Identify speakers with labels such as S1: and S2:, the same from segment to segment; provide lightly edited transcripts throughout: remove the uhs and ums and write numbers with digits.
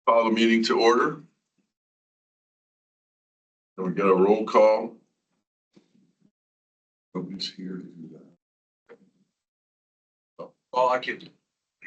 S1: Call the meeting to order. And we get a roll call. Nobody's here to do that.
S2: Well, I can,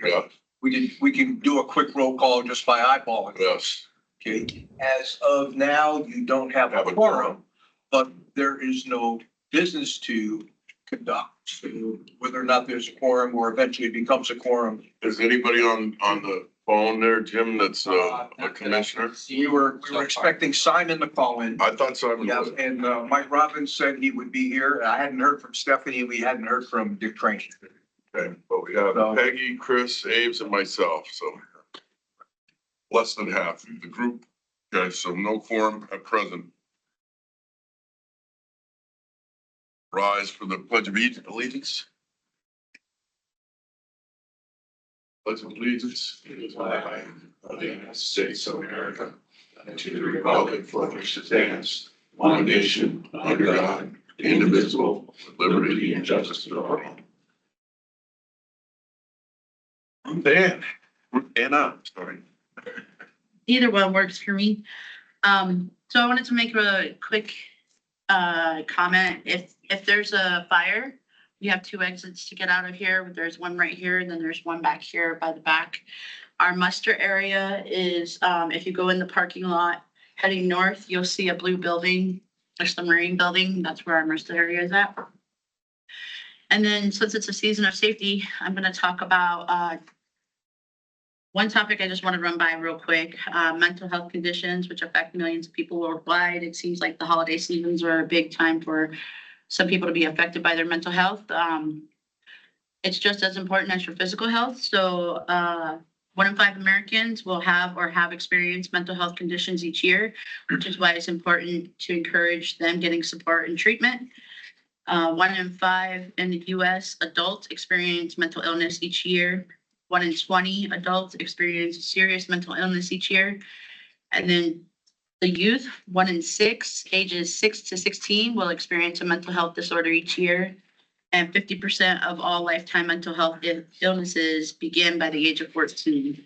S1: Yeah,
S2: we can do a quick roll call just by eyeballing.
S1: yes.
S2: Okay, as of now, you don't have a quorum, but there is no business to conduct. So whether or not there's a quorum or eventually becomes a quorum.
S1: Is anybody on the phone there, Jim, that's a commissioner?
S2: We were expecting Simon to call in.
S1: I thought Simon
S2: Yeah,
S1: was.
S2: and Mike Robbins said he would be here. I hadn't heard from Stephanie. We hadn't heard from Dick Train.
S1: Okay, but we have
S2: So-
S1: Peggy, Chris, Aves, and myself, so less than half of the group. Okay, so no quorum at present. Rise for the Pledge of Allegiance. Pledge of Allegiance to the flag of the United States of America and to the republic for which it stands, one nation, under God, indivisible, with liberty and justice for all. Dan, Anna, sorry.
S3: Either one works for me. So I wanted to make a quick comment. If there's a fire, we have two exits to get out of here. There's one right here, and then there's one back here by the back. Our muster area is, if you go in the parking lot heading north, you'll see a blue building. There's the Marine building. That's where our muster area is at. And then since it's a season of safety, I'm going to talk about one topic I just want to run by real quick, mental health conditions, which affect millions of people worldwide. It seems like the holiday seasons are a big time for some people to be affected by their mental health. It's just as important as your physical health. So 1 in 5 Americans will have or have experienced mental health conditions each year, which is why it's important to encourage them getting support and treatment. 1 in 5 in the US adults experience mental illness each year. 1 in 20 adults experience serious mental illness each year. And then the youth, 1 in 6, ages 6 to 16, will experience a mental health disorder each year. And 50% of all lifetime mental health illnesses begin by the age of 14.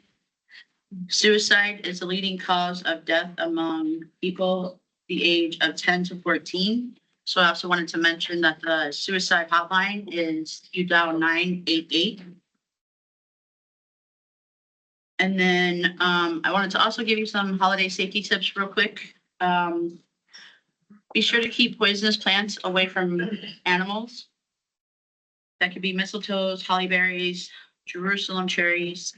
S3: Suicide is the leading cause of death among people the age of 10 to 14. So I also wanted to mention that the suicide hotline is you dial 988. And then I wanted to also give you some holiday safety tips real quick. Be sure to keep poisonous plants away from animals. That could be mistletoes, holly berries, Jerusalem cherries.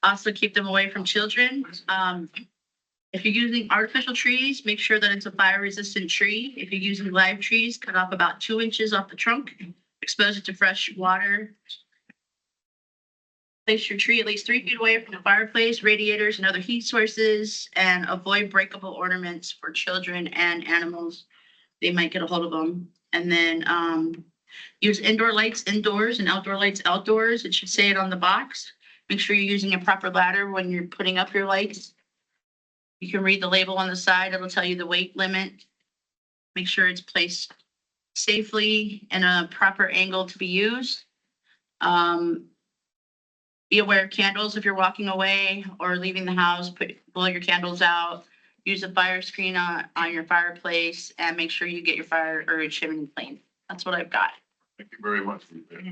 S3: Also keep them away from children. If you're using artificial trees, make sure that it's a fire-resistant tree. If you're using live trees, cut off about 2 inches off the trunk, expose it to fresh water. Place your tree at least 3 feet away from the fireplace, radiators, and other heat sources, and avoid breakable ornaments for children and animals. They might get a hold of them. And then use indoor lights indoors and outdoor lights outdoors. It should say it on the box. Make sure you're using a proper ladder when you're putting up your lights. You can read the label on the side. It'll tell you the weight limit. Make sure it's placed safely in a proper angle to be used. Be aware of candles if you're walking away or leaving the house. Blow your candles out. Use a fire screen on your fireplace, and make sure you get your fire or your chimney clean. That's what I've got.
S1: Thank you very much.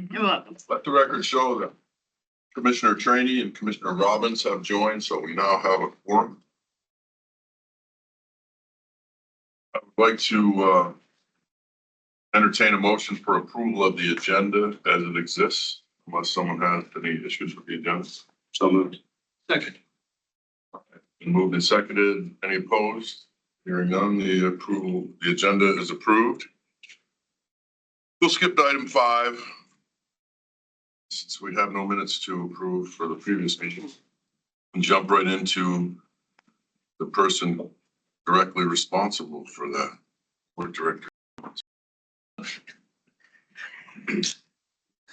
S3: You're welcome.
S1: Let the record show that Commissioner Trainee and Commissioner Robbins have joined, so we now have a quorum. I would like to entertain a motion for approval of the agenda as it exists, unless someone has any issues with the agenda. So moved.
S2: Second.
S1: Been moved and seconded. Any opposed? Hearing none, the agenda is approved. We'll skip to item 5, since we have no minutes to approve for the previous meeting, and jump right into the person directly responsible for that, or director.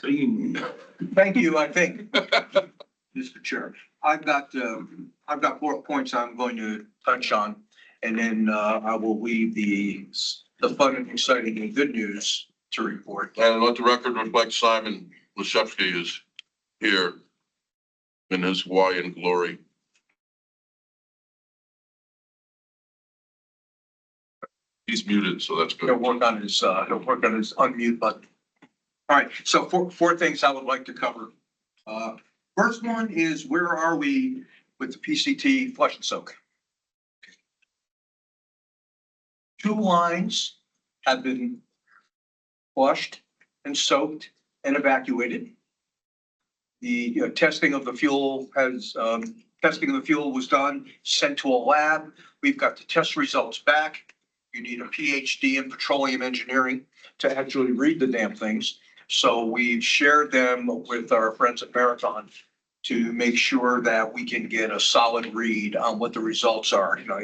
S2: Thank you, I think, Mr. Chair. I've got 4 points I'm going to touch on, and then I will leave the fun and exciting and good news to report.
S1: And let the record reflect Simon Lashevsky is here in his Hawaiian glory. He's muted, so that's
S2: He'll
S1: good.
S2: work on his unmute button. All right, so four things I would like to cover. First one is where are we with the PCT flush and soak? 2 lines have been flushed and soaked and evacuated. The testing of the fuel was done, sent to a lab. We've got the test results back. You need a PhD in petroleum engineering to actually read the damn things. So we've shared them with our friends at Marathon to make sure that we can get a solid read on what the results are. You know,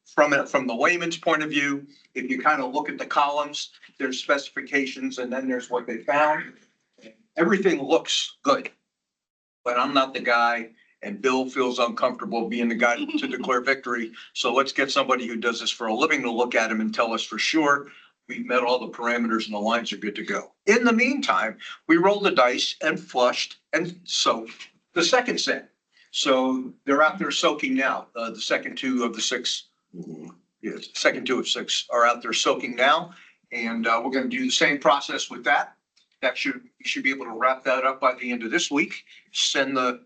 S2: from the layman's point of view, if you kind of look at the columns, there's specifications and then there's what they found. Everything looks good, but I'm not the guy and Bill feels uncomfortable being the guy to declare victory. So let's get somebody who does this for a living to look at him and tell us for sure we've met all the parameters and the lines are good to go. In the meantime, we rolled the dice and flushed and soaked the second set. So they're out there soaking now. The second 2 of the 6, yes, second 2 of 6 are out there soaking now. And we're going to do the same process with that. You should be able to wrap that up by the end of this week. Send the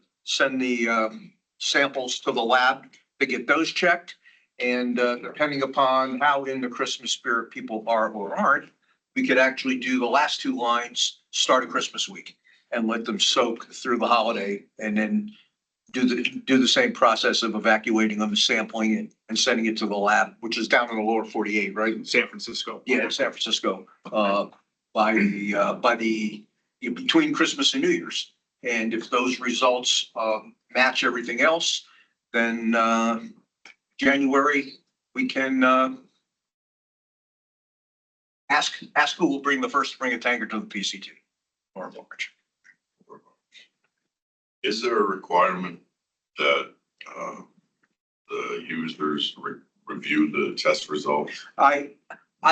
S2: samples to the lab to get those checked. And depending upon how in the Christmas spirit people are or aren't, we could actually do the last 2 lines start of Christmas week and let them soak through the holiday and then do the same process of evacuating them, sampling it and sending it to the lab, which is down in the lower 48, right?
S4: San Francisco.
S2: Yeah, San Francisco, between Christmas and New Year's. And if those results match everything else, then January, we can ask who will bring the first spring a tanker to the PCT or Anchorage.
S1: Is there a requirement that the users review the test results?
S2: I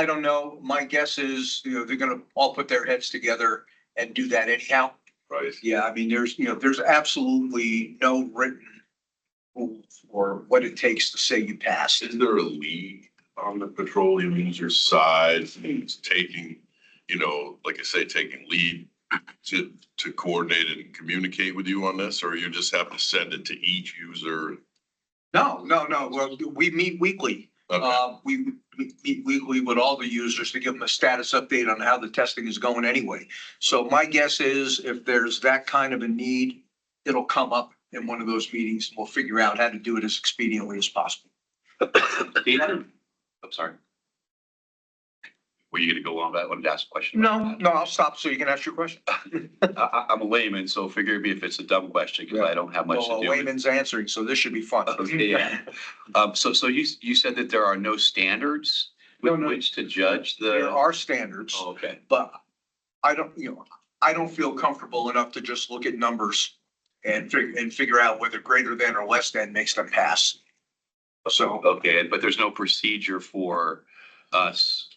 S2: don't know. My guess is, they're gonna all put their heads together and do that anyhow.
S1: Right.
S2: Yeah, I mean, there's absolutely no written rule for what it takes to say you passed.
S1: Is there a league on the petroleum user side who's taking, like I say, taking lead to coordinate and communicate with you on this, or you just have to send it to each user?
S2: No. Well, we meet weekly.
S1: Okay.
S2: We meet weekly with all the users to give them a status update on how the testing is going anyway. So my guess is if there's that kind of a need, it'll come up in one of those meetings and we'll figure out how to do it as expediently as possible.
S5: I'm sorry. Were you gonna go on that? I wanted to ask a question.
S2: No, I'll stop so you can ask your question.
S5: I'm a layman, so forgive me if it's a dumb question because I don't have much to
S2: Well,
S5: do with.
S2: Wayman's answering, so this should be fun.
S5: Okay, yeah. So you said that there are no standards with
S2: No.
S5: which to judge
S2: There
S5: the.
S2: are standards,
S5: Oh, okay.
S2: but I don't feel comfortable enough to just look at numbers and figure out whether greater than or less than makes them pass. So,
S5: Okay, but there's no procedure for us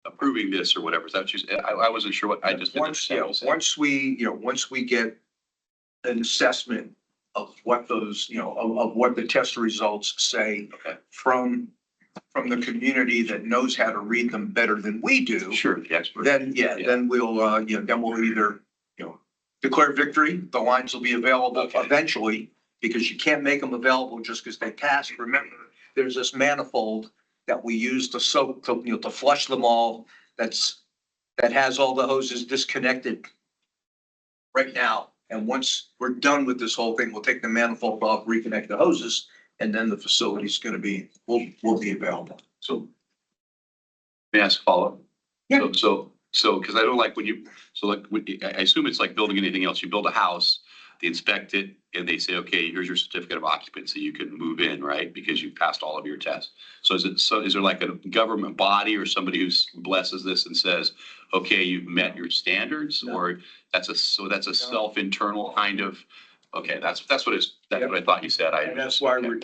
S5: approving this or whatever. Is that what you said? I wasn't sure what I just. didn't
S2: once
S5: understand.
S2: once we get an assessment of what those, of what the test results say
S5: Okay.
S2: from the community that knows how to read them better than we do,
S5: Sure, the expert.
S2: then, then we'll, then we'll either, declare victory. The lines will be available
S5: Okay.
S2: eventually because you can't make them available just because they passed. Remember, there's this manifold that we use to soak, to flush them all. That has all the hoses disconnected right now. And once we're done with this whole thing, we'll take the manifold off, reconnect the hoses, and then the facility's gonna be, will be available.
S5: So. May I ask a follow-up?
S2: Yeah.
S5: So, because I don't like I assume it's like building anything else. You build a house, they inspect it, and they say, okay, here's your certificate of occupancy. You can move in, right? Because you passed all of your tests. So is there like a government body or somebody who blesses this and says, okay, you've met your standards?
S2: No.
S5: Or that's a self-internal kind of, okay, that's what I thought you said.
S2: And that's why we're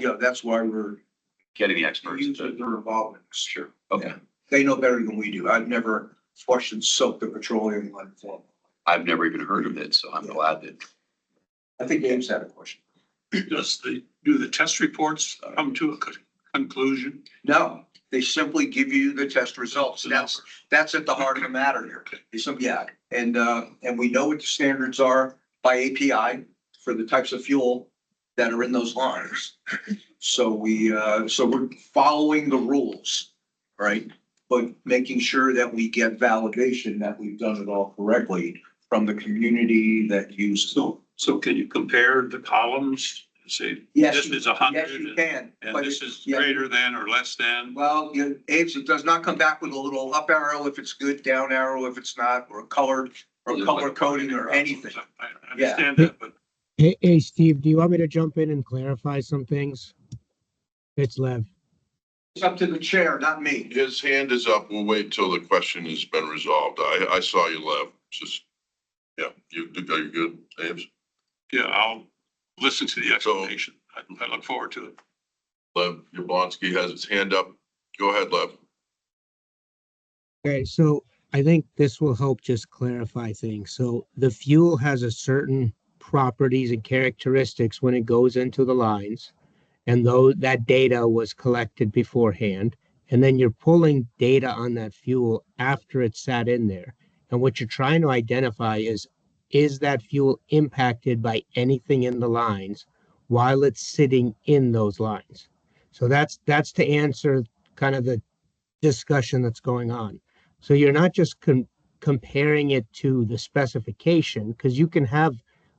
S5: Getting the experts.
S2: using their involvement.
S5: Sure. Okay.
S2: They know better than we do. I've never flushed and soaked the petroleum line before.
S5: I've never even heard of it, so I'm glad that
S2: I think Ames had a question.
S4: Do the test reports come to a conclusion?
S2: No, they simply give you the test results. That's at the heart of the matter here. They simply, yeah, and we know what the standards are by API for the types of fuel that are in those lines. So we're following the rules, right? But making sure that we get validation that we've done it all correctly from the community that uses it.
S4: So can you compare the columns and say,
S2: Yes,
S4: this is 100
S2: yes, you can.
S4: and
S2: but
S4: this
S2: it-
S4: is
S2: yeah.
S4: greater than or less than?
S2: Well, Ames, it does not come back with a little up arrow if it's good, down arrow if it's not, or colored, or color coding or anything.
S4: I understand that, but
S6: Hey, Steve, do you want me to jump in and clarify some things? It's Lev.
S2: It's up to the chair, not me.
S1: His hand is up. We'll wait till the question has been resolved. I saw you, Lev. Just, yeah, are you good, Ames?
S4: yeah, I'll listen to the explanation. I look forward to it.
S1: Lev Yablonsky has his hand up. Go ahead, Lev.
S6: Okay, so I think this will help just clarify things. So the fuel has a certain properties and characteristics when it goes into the lines. And though that data was collected beforehand, and then you're pulling data on that fuel after it sat in there. And what you're trying to identify is that fuel impacted by anything in the lines while it's sitting in those lines? So that's to answer kind of the discussion that's going on. So you're not just comparing it to the specification, because you can have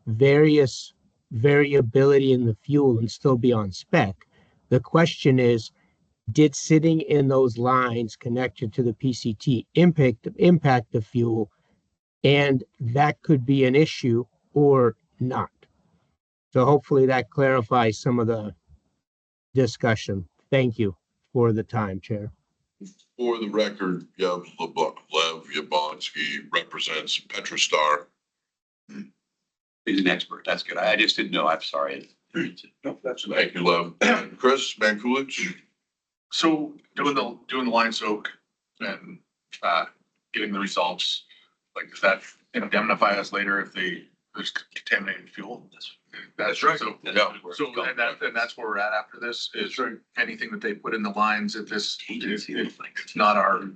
S6: various variability in the fuel and still be on spec. The question is, did sitting in those lines connected to the PCT impact the fuel? And that could be an issue or not. So hopefully that clarifies some of the discussion. Thank you for the time, Chair.
S1: For the record, Lev Yablonsky represents Petrostar.
S5: He's an expert. That's good. I just didn't know. I'm sorry.
S2: No, that's
S1: Thank you, Lev. And Chris Mankulich?
S7: So doing the line soak and getting the results, like does that indemnify us later if there's contaminated fuel? That's right. So,
S1: Yeah.
S7: So and that's where we're at after this is anything that they put in the lines if it's not our.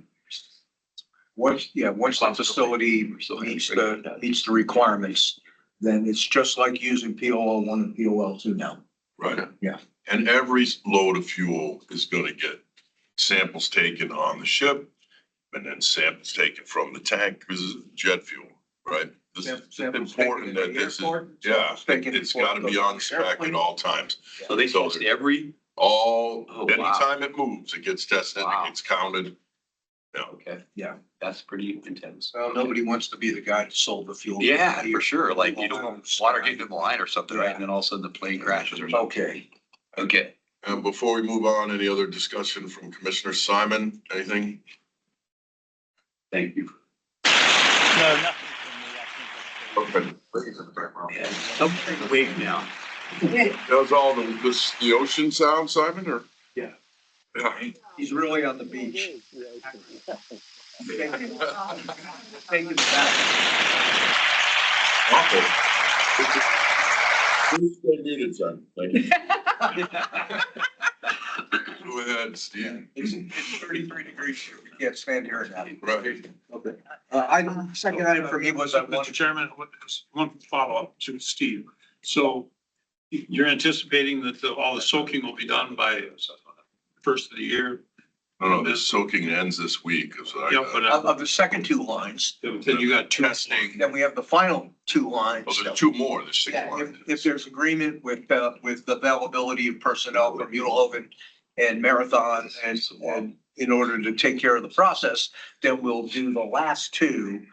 S2: once the facility meets the requirements, then it's just like using POL1 and POL2 now.
S1: Right.
S2: Yeah.
S1: And every load of fuel is gonna get samples taken on the ship and then samples taken from the tank. This is jet fuel, right? This is
S2: Samples taken
S1: important
S2: in
S1: that
S2: the
S1: this is,
S2: airport,
S1: yeah,
S2: samples taken
S1: it's
S2: before it
S1: gotta be
S2: goes
S1: on
S2: the
S1: spec
S2: airplane.
S1: at all times.
S5: So they test every,
S1: All,
S5: Oh, wow.
S1: anytime it moves, it gets tested,
S5: Wow.
S1: it gets counted. Yeah.
S5: okay,
S2: Yeah.
S5: that's pretty intense.
S2: Well, nobody wants to be the guy that sold the fuel.
S5: Yeah, for sure. Like, you know, water getting in the line or something, right? And then all of a sudden the plane crashes or something.
S2: Okay.
S5: Okay.
S1: And before we move on, any other discussion from Commissioner Simon? Anything?
S5: Thank you.
S8: No, nothing
S1: Okay.
S5: Yeah, something wait now.
S1: That was all the ocean sound, Simon, or?
S2: Yeah.
S1: Yeah.
S2: He's really on the beach. Taking it back.
S1: Awful. Please stay muted, son. Thank you. Go ahead, Steve.
S2: It's 33 degrees here. We can't stand here now.
S1: Right.
S2: Okay. Second item for me was I
S4: Mr.
S2: wanted
S4: Chairman, one follow-up to Steve. So you're anticipating that all the soaking will be done by first of the year?
S1: No, the soaking ends this week. So
S4: Yeah, but
S2: of the second two lines,
S4: then you got two.
S1: Testing.
S2: then we have the final two lines.
S1: Oh, there's two more, there's six
S2: Yeah,
S1: lines.
S2: if there's agreement with the availability of personnel from Uniloven and Marathon and in order to take care of the process, then we'll do the last two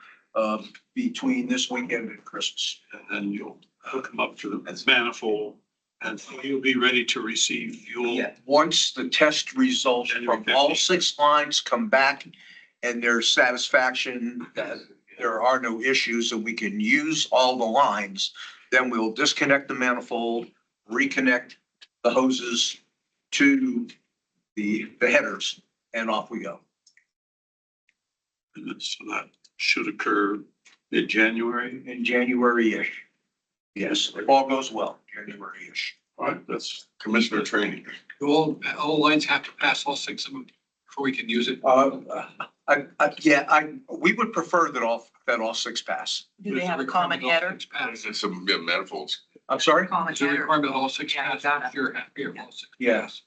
S2: between this weekend and Christmas.
S4: And then you'll hook them up to the manifold and you'll be ready to receive fuel.
S2: Yeah, once the test results from all 6 lines come back and there's satisfaction that there are no issues and we can use all the lines, then we'll disconnect the manifold, reconnect the hoses to the headers, and off we go.
S4: And so that should occur in January.
S2: In January-ish. Yes, if all goes well, January-ish.
S1: All right, that's commissioner training.
S9: All lines have to pass, all six of them, before we can use it.
S2: We would prefer that all six pass.
S10: Do they have a common header?
S1: It's some manifolds.
S2: I'm sorry?
S10: Common
S9: It's a
S10: header.
S9: requirement that all six
S10: Yeah,
S9: pass,
S10: got it.
S9: if you're happy, if all six.
S2: Yes.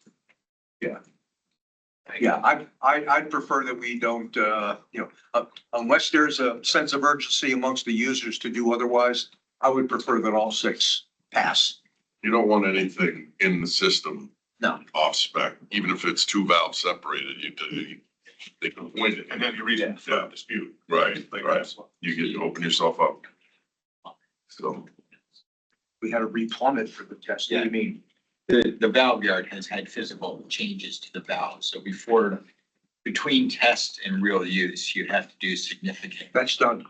S2: Yeah, I'd prefer that we don't, unless there's a sense of urgency amongst the users to do otherwise, I would prefer that all six pass.
S1: You don't want anything in the system.
S2: No.
S1: Off spec, even if it's two valves separated, they can point it.
S7: And then you reach it for dispute.
S1: Right,
S7: Like
S1: right.
S7: that's-
S1: You open yourself up. So,
S2: We had to replumb it for the test. What do you mean?
S11: The valve yard has had physical changes to the valve, so between test and real use, you have to do significant
S2: That's done.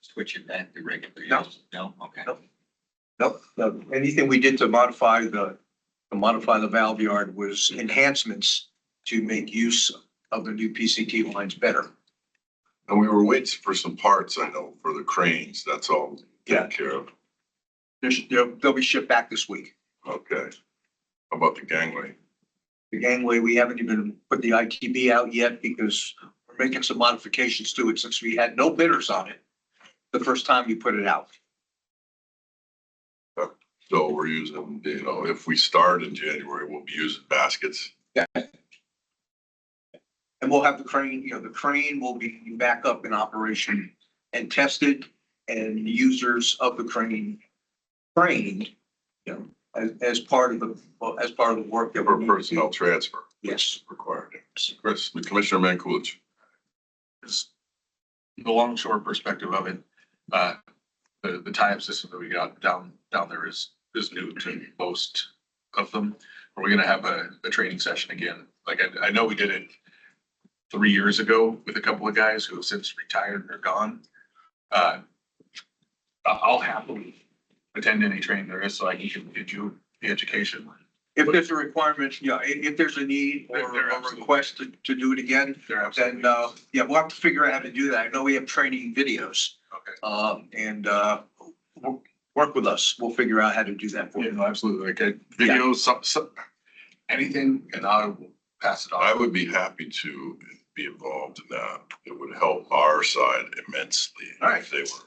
S11: switch it back to regular
S2: No.
S11: use. No, okay.
S2: No, no, anything we did to modify the valve yard was enhancements to make use of the new PCT lines better.
S1: and we were waiting for some parts, I know, for the cranes. That's all
S2: Yeah.
S1: taken care of.
S2: They'll be shipped back this week.
S1: Okay. How about the gangway?
S2: The gangway, we haven't even put the ITB out yet because we're making some modifications to it since we had no bidders on it the first time we put it out.
S1: So we're using, if we start in January, we'll be using baskets.
S2: And we'll have the crane will be back up in operation and tested and users of the crane trained, as part of the work that
S1: For
S2: we're.
S1: personnel transfer.
S2: Yes.
S1: Required. Chris, Commissioner Mankulich.
S7: Is the longshore perspective of it, the tie-up system that we got down there is new to most of them. Are we gonna have a training session again? Like, I know we did it 3 years ago with a couple of guys who have since retired or gone. I'll happily attend any training there is, so I can get you the education.
S2: If there's a requirement, if there's a need or
S7: There
S2: a
S7: absolutely-
S2: request to do it again,
S7: They're
S2: then,
S7: absolutely.
S2: we'll have to figure out how to do that. I know we have training videos,
S7: Okay.
S2: and work with us. We'll figure out how to do that for
S7: Yeah,
S2: you.
S7: no, absolutely. Like videos, anything, and I will pass it on.
S1: I would be happy to be involved in that. It would help our side immensely
S2: All right.
S1: if they were.
S2: Okay.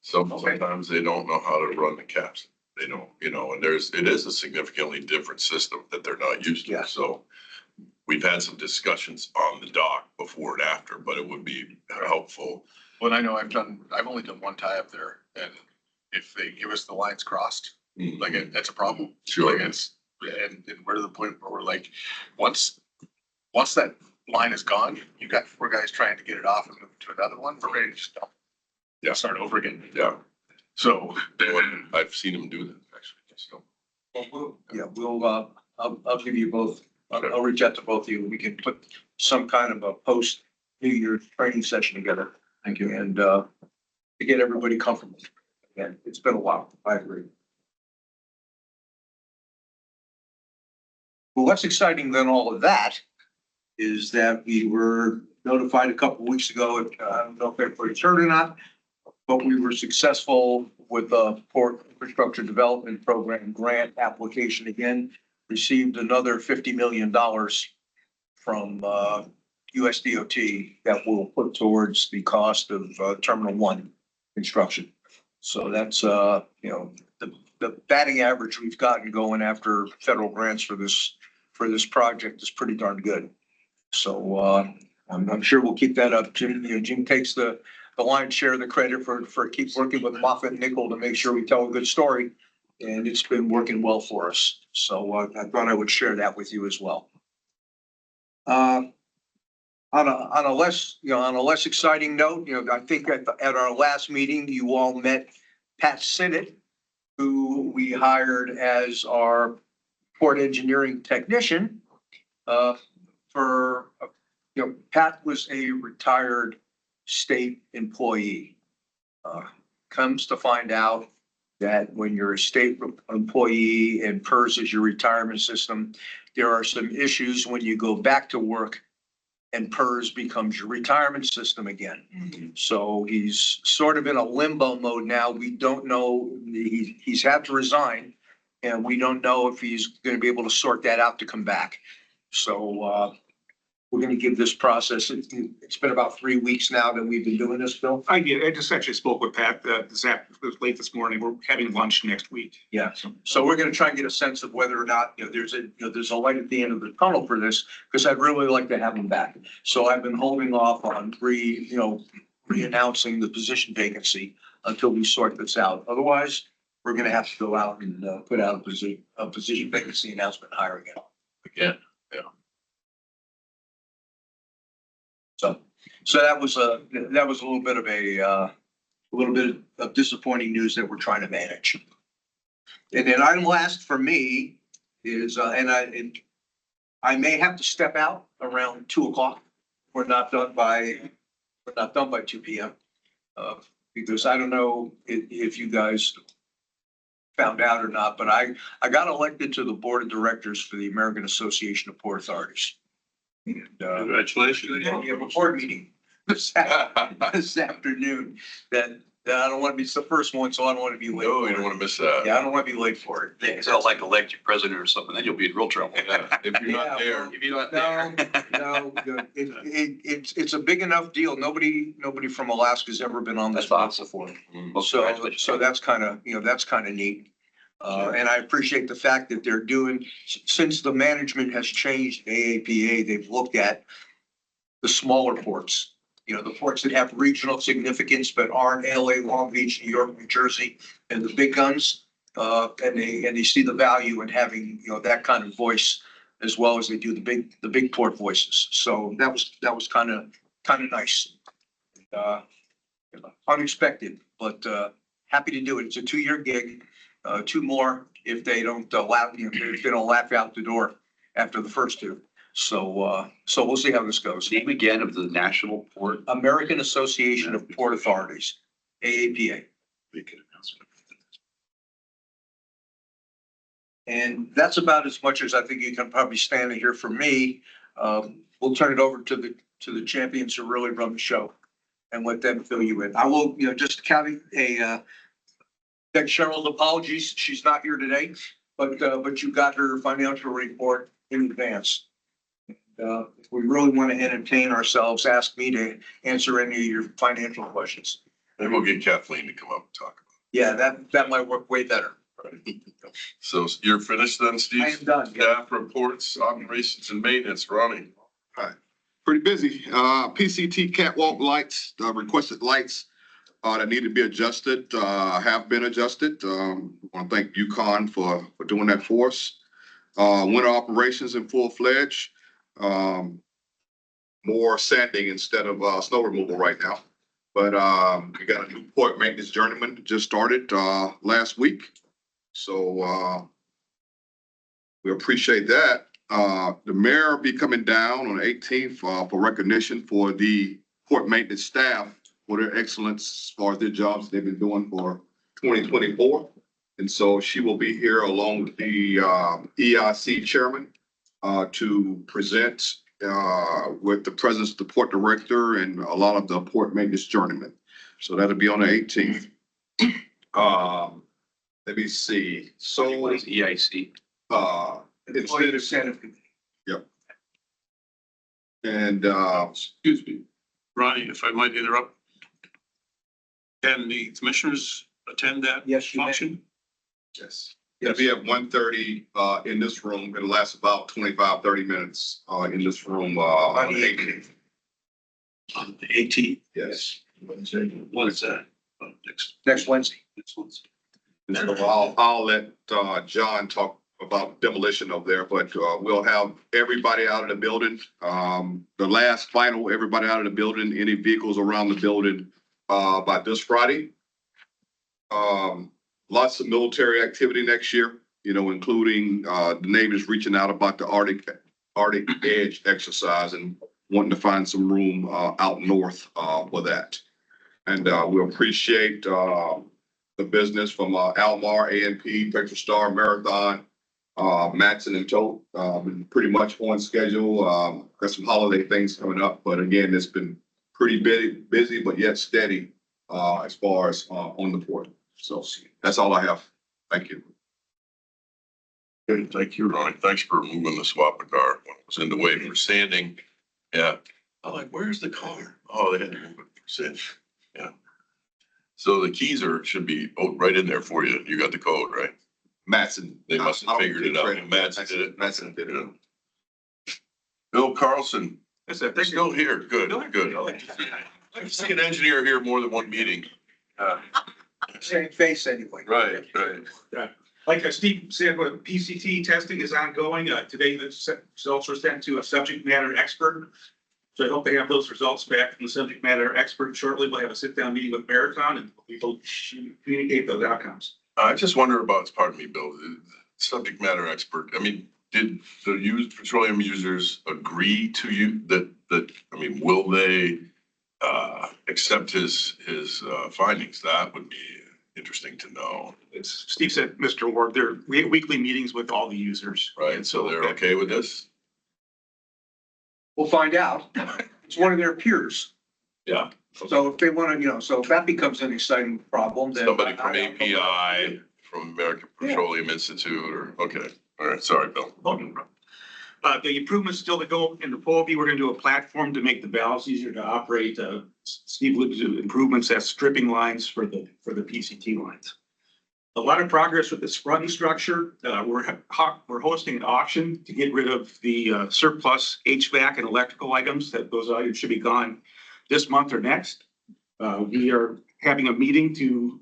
S1: Sometimes they don't know how to run the caps. They don't, and it is a significantly different system that they're not used
S2: Yeah.
S1: to. So we've had some discussions on the dock before and after, but it would be helpful.
S7: Well, I know I've only done one tie up there, and if they give us the lines crossed, like, that's a problem.
S1: Sure.
S7: Like, and we're to the point where we're like, once that line is gone, you got 4 guys trying to get it off and move to another one, we're ready to just dump.
S1: Yeah.
S7: Start over again.
S1: Yeah.
S7: So,
S1: I've seen them do that actually. So,
S2: I'll give you both. I'll reach out to both of you. We can put some kind of a post New Year training session together.
S7: thank you.
S2: And, to get everybody comfortable. And it's been a while. I agree. Well, what's exciting than all of that is that we were notified a couple of weeks ago, I don't know if everybody's heard or not, but we were successful with the Port Infrastructure Development Program grant application again, received another $50 million from USDOT that we'll put towards the cost of Terminal 1 construction. So that's, the batting average we've gotten going after federal grants for this project is pretty darn good. So I'm sure we'll keep that up. Jim takes the lion's share of the credit for keep working with Moffett and Nickel to make sure we tell a good story. And it's been working well for us. So I thought I would share that with you as well. On a less exciting note, I think at our last meeting, you all met Pat Sinnott, who we hired as our port engineering technician. Pat was a retired state employee. Comes to find out that when you're a state employee and PERS is your retirement system, there are some issues when you go back to work and PERS becomes your retirement system again. So he's sort of in a limbo mode now. We don't know, he's had to resign. And we don't know if he's gonna be able to sort that out to come back. So, we're gonna give this process, it's been about 3 weeks now that we've been doing this, Bill.
S10: I did. I just actually spoke with Pat, late this morning. We're having lunch next week.
S2: Yeah, so we're gonna try and get a sense of whether or not, there's a light at the end of the tunnel for this, because I'd really like to have him back. So I've been holding off on re-announcing the position vacancy until we sort this out. Otherwise, we're gonna have to go out and, put out a position vacancy announcement, and hire again.
S1: Again,
S2: So that was a little bit of a little bit of disappointing news that we're trying to manage. And then item last for me is, and I may have to step out around 2:00. We're not done by 2 p.m. Because I don't know if you guys found out or not, but I got elected to the board of directors for the American Association of Port Authorities. And,
S4: Congratulations.
S2: we have a board meeting this afternoon that I don't want to be, it's the first one, so I don't want to be late.
S1: no,
S2: for
S1: you don't
S2: it.
S1: want to miss that.
S2: Yeah, I don't want to be late for it.
S5: It's not like elect your president or something, then you'll be in real trouble.
S1: If you're not
S2: Yeah,
S1: there,
S2: well,
S5: If you're not
S2: No,
S5: there.
S2: no, it's a big enough deal. Nobody from Alaska's ever been on this
S5: That's
S2: boat
S5: awesome.
S2: before.
S1: mm,
S2: So that's kind of, that's kind of neat. And I appreciate the fact that they're doing, since the management has changed AAPA, they've looked at the smaller ports. The ports that have regional significance but aren't LA, Long Beach, New York, New Jersey, and the big guns. And they see the value in having, that kind of voice as well as they do the big port voices. So that was kind of nice. Unexpected, but happy to do it. It's a 2-year gig, 2 more if they don't if they don't laugh out the door after the first 2. So we'll see how this goes.
S5: Name again of the National Port.
S2: American Association of Port Authorities, AAPA. And that's about as much as I think you can probably stand and hear from me. We'll turn it over to the champions who really run the show and let them fill you in. I will, just beg Cheryl's apologies. She's not here today, but you got her financial report in advance. If we really want to entertain ourselves, ask me to answer any of your financial questions.
S1: maybe we'll get Kathleen to come up and talk
S2: Yeah, that might work way better.
S1: about it. So you're finished then, Steve?
S2: I am done. Yeah.
S1: Staff reports, operations and maintenance, Ronnie.
S12: Pretty busy. PCT catwalk lights, requested lights that need to be adjusted, have been adjusted. Want to thank UConn for doing that for us. Winter operations in full-fledged. More sanding instead of snow removal right now. But we got a new port maintenance journeyman just started last week. So we appreciate that. The mayor will be coming down on the 18th for recognition for the port maintenance staff for their excellence as far as their jobs they've been doing for 2024. And so she will be here along with the EIC chairman to present with the presence of the port director and a lot of the port maintenance journeymen. So that'll be on the 18th. Let me see. So
S5: What is EIC?
S2: Employee Incentive Committee.
S12: And
S4: Excuse me, Ronnie, if I might interrupt. Can the commissioners attend that
S2: Yes, you may.
S4: function?
S12: yes, it'll be at 1:30 in this room. It'll last about 25, 30 minutes in this room on the 18th.
S4: On the 18th?
S12: Yes.
S4: Wednesday. What is that?
S2: Next Wednesday.
S4: Next Wednesday.
S12: And so I'll let John talk about demolition of there, but we'll have everybody out of the building. The last final, everybody out of the building, any vehicles around the building by this Friday. Lots of military activity next year, including the Navy's reaching out about the Arctic Edge exercise and wanting to find some room out north for that. And we appreciate the business from Almar, ANP, Texas Star, Marathon, Matson and Tote, pretty much on schedule. Got some holiday things coming up, but again, it's been pretty busy, but yet steady, as far as, on the board. So that's all I have. Thank you.
S1: Okay, thank you, Ronnie. Thanks for moving the swap of car when it was in the way for sanding. Yeah. I'm like, where's the car? Oh, they had to move it for sand. Yeah. So the keys should be right in there for you. You got the code, right?
S12: Matson.
S1: They must have figured it out. Matson did it.
S12: Matson did it.
S1: Bill Carlson,
S10: That's it.
S1: they're
S10: Thank you.
S1: still here. Good, good. I like to see an engineer here more than one meeting.
S2: Same face anyway.
S1: Right, right.
S10: Like Steve said, what PCT testing is ongoing. Today, the results were sent to a subject matter expert. So I hope they have those results back from the subject matter expert shortly. We'll have a sit-down meeting with Marathon and we'll communicate those outcomes.
S1: I just wonder about, pardon me, Bill, the subject matter expert. I mean, did the petroleum users agree to you that, I mean, will they accept his findings? That would be interesting to know.
S10: As Steve said, Mr. Ward, we have weekly meetings with all the users.
S1: Right, so they're okay with this?
S2: We'll find out. It's one of their peers.
S1: Yeah.
S2: So if they want to, so if that becomes an exciting problem, then.
S1: Somebody from API, from American Petroleum Institute, or, okay, all right, sorry, Bill.
S10: The improvements still to go in the Povey. We're going to do a platform to make the valves easier to operate. Steve alluded to improvements as stripping lines for the PCT lines. A lot of progress with the sprung structure. We're hosting an auction to get rid of the surplus HVAC and electrical items. Those items should be gone this month or next. We are having a meeting to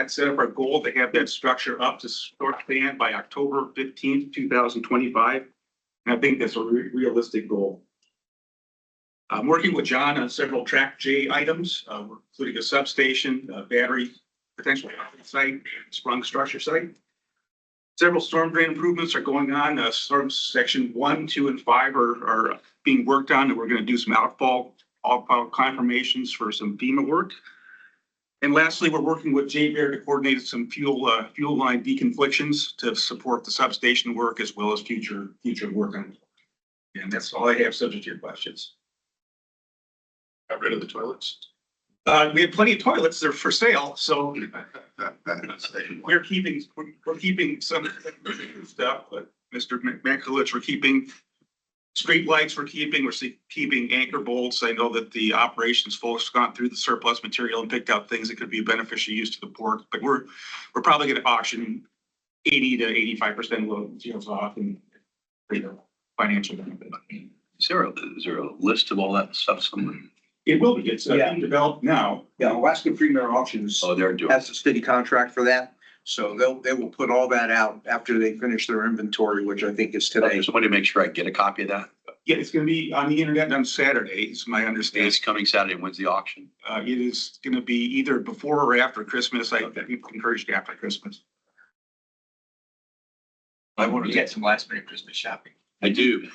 S10: set up our goal to have that structure up to short span by October 15th, 2025. And I think that's a realistic goal. I'm working with John on several track J items, including a substation, a battery, potential site, sprung structure site. Several storm drain improvements are going on. Storm section 1, 2, and 5 are being worked on, and we're going to do some outfall confirmations for some FEMA work. And lastly, we're working with J-Bear to coordinate some fuel line deconflictions to support the substation work as well as future work on. And that's all I have subject to your questions.
S7: Got rid of the toilets.
S10: We have plenty of toilets. They're for sale, so we're keeping some stuff, but Mr. Mankiewicz, we're keeping street lights, we're keeping anchor bolts. I know that the operations folks gone through the surplus material and picked out things that could be beneficial use to the port, but we're probably going to auction 80 to 85% of the materials off and financial benefit.
S5: Is there a list of all that stuff somewhere?
S10: It will be. It's being developed now.
S2: Yeah, Alaska Premier Auctions
S5: Oh, they're doing.
S2: has a city contract for that. So they will put all that out after they finish their inventory, which I think is today.
S5: Somebody make sure I get a copy of that.
S10: Yeah, it's going to be on the internet on Saturday, is my understanding.
S5: It's coming Saturday. When's the auction?
S10: It is going to be either before or after Christmas. I encourage you after Christmas.
S11: I want to get some last minute Christmas shopping.
S5: I do,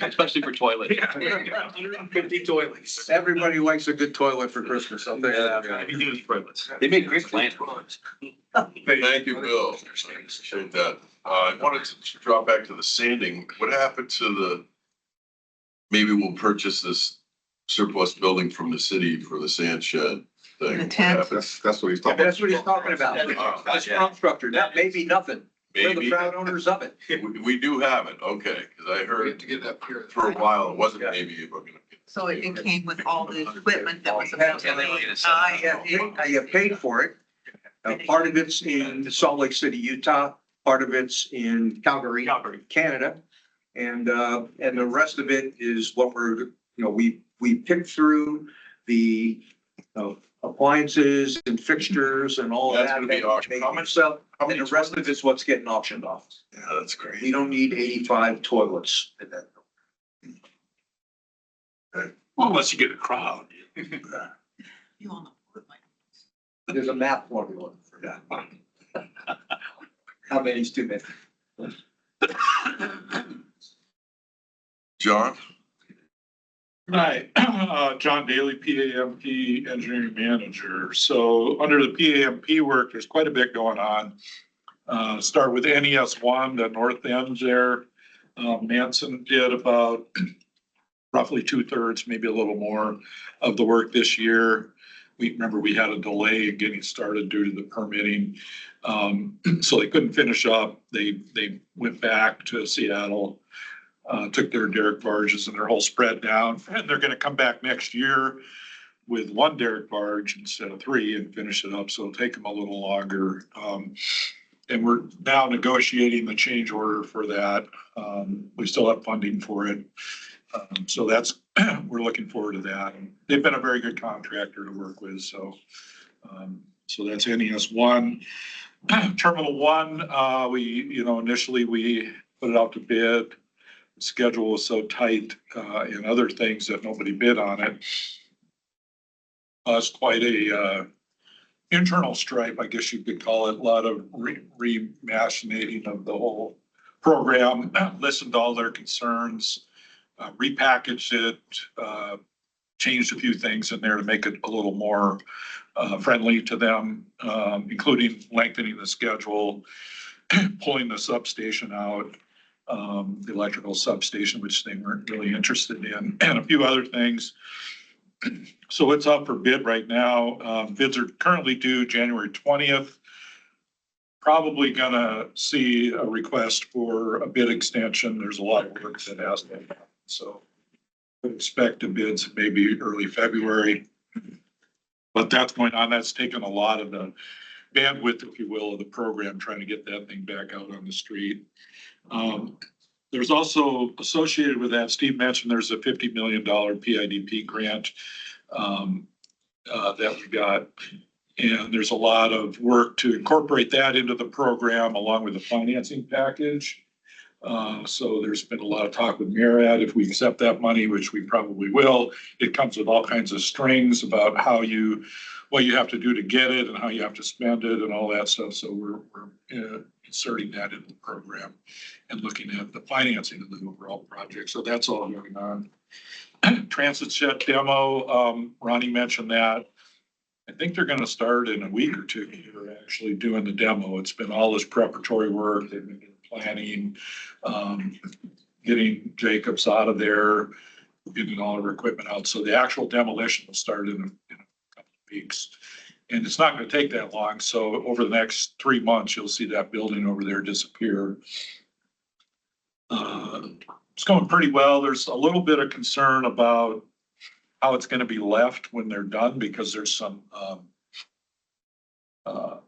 S5: especially for toilets.
S10: 150 toilets.
S2: Everybody likes a good toilet for Christmas. I'll tell you that.
S10: Heavy duty toilets.
S5: They make great plans.
S1: Thank you, Bill. Appreciate that. I wanted to drop back to the sanding. What happened to maybe we'll purchase this surplus building from the city for the sand shed thing?
S8: The tent.
S1: What happened?
S12: That's what he's talking about.
S2: That's what he's talking about. That's strong structure. That may be nothing. We're the
S1: Maybe,
S2: proud owners of it.
S1: we do have it, okay, because I
S7: We have
S1: heard
S7: to get that period.
S1: for a while, it wasn't maybe, we're gonna.
S8: So it came with all the equipment that was
S2: Yeah,
S8: available.
S2: I have paid for it. Part of it's in Salt Lake City, Utah. Part of it's in Calgary, Canada. And the rest of it is what we picked through the appliances and fixtures and all of
S1: That's
S2: that.
S1: gonna be auctioned. How much?
S2: So,
S1: How
S2: and
S1: many
S2: the rest of it's what's getting auctioned off.
S1: Yeah, that's great.
S2: We don't need 85 toilets.
S4: Well, unless you get a crowd.
S8: You on the board, Mike.
S2: There's a map formula for that. How many's too many?
S1: John?
S4: Hi, John Daly, PAMP Engineering Manager. So under the PAMP work, there's quite a bit going on. Start with NES one, the north end there. Manson did about roughly 2/3, maybe a little more of the work this year. We remember we had a delay in getting started due to the permitting. So they couldn't finish up. They went back to Seattle, took their derrick barges and their whole spread down, and they're gonna come back next year with one derrick barge instead of 3 and finish it up. So it'll take them a little longer. And we're now negotiating the change order for that. We still have funding for it. So that's, we're looking forward to that. And they've been a very good contractor to work with, so. So that's NES one. Terminal one, initially we put it out to bid. The schedule was so tight, and other things that nobody bid on it. It's quite a, internal stripe, I guess you could call it. A lot of remachinating of the whole program, listened to all their concerns, repackaged it, changed a few things in there to make it a little more friendly to them, including lengthening the schedule, pulling the substation out, the electrical substation, which they weren't really interested in, and a few other things. So it's up for bid right now. Bids are currently due January 20th. Probably gonna see a request for a bid extension. There's a lot of work that has to happen. So I expect the bids maybe early February. But that's going on. That's taken a lot of the bandwidth, if you will, of the program, trying to get that thing back out on the street. There's also associated with that, Steve mentioned there's a $50 million PIDP grant that we got. And there's a lot of work to incorporate that into the program along with the financing package. So there's been a lot of talk with Myriad. If we accept that money, which we probably will, it comes with all kinds of strings about what you have to do to get it and how you have to spend it and all that stuff. So we're inserting that into the program and looking at the financing of the overall project. So that's all going on. Transit shed demo, Ronnie mentioned that. I think they're gonna start in a week or two here actually doing the demo. It's been all this preparatory work. They've been planning, getting Jacobs out of there, getting all their equipment out. So the actual demolition will start in a couple of weeks. And it's not gonna take that long. So over the next 3 months, you'll see that building over there disappear. It's going pretty well. There's a little bit of concern about how it's gonna be left when they're done because there's some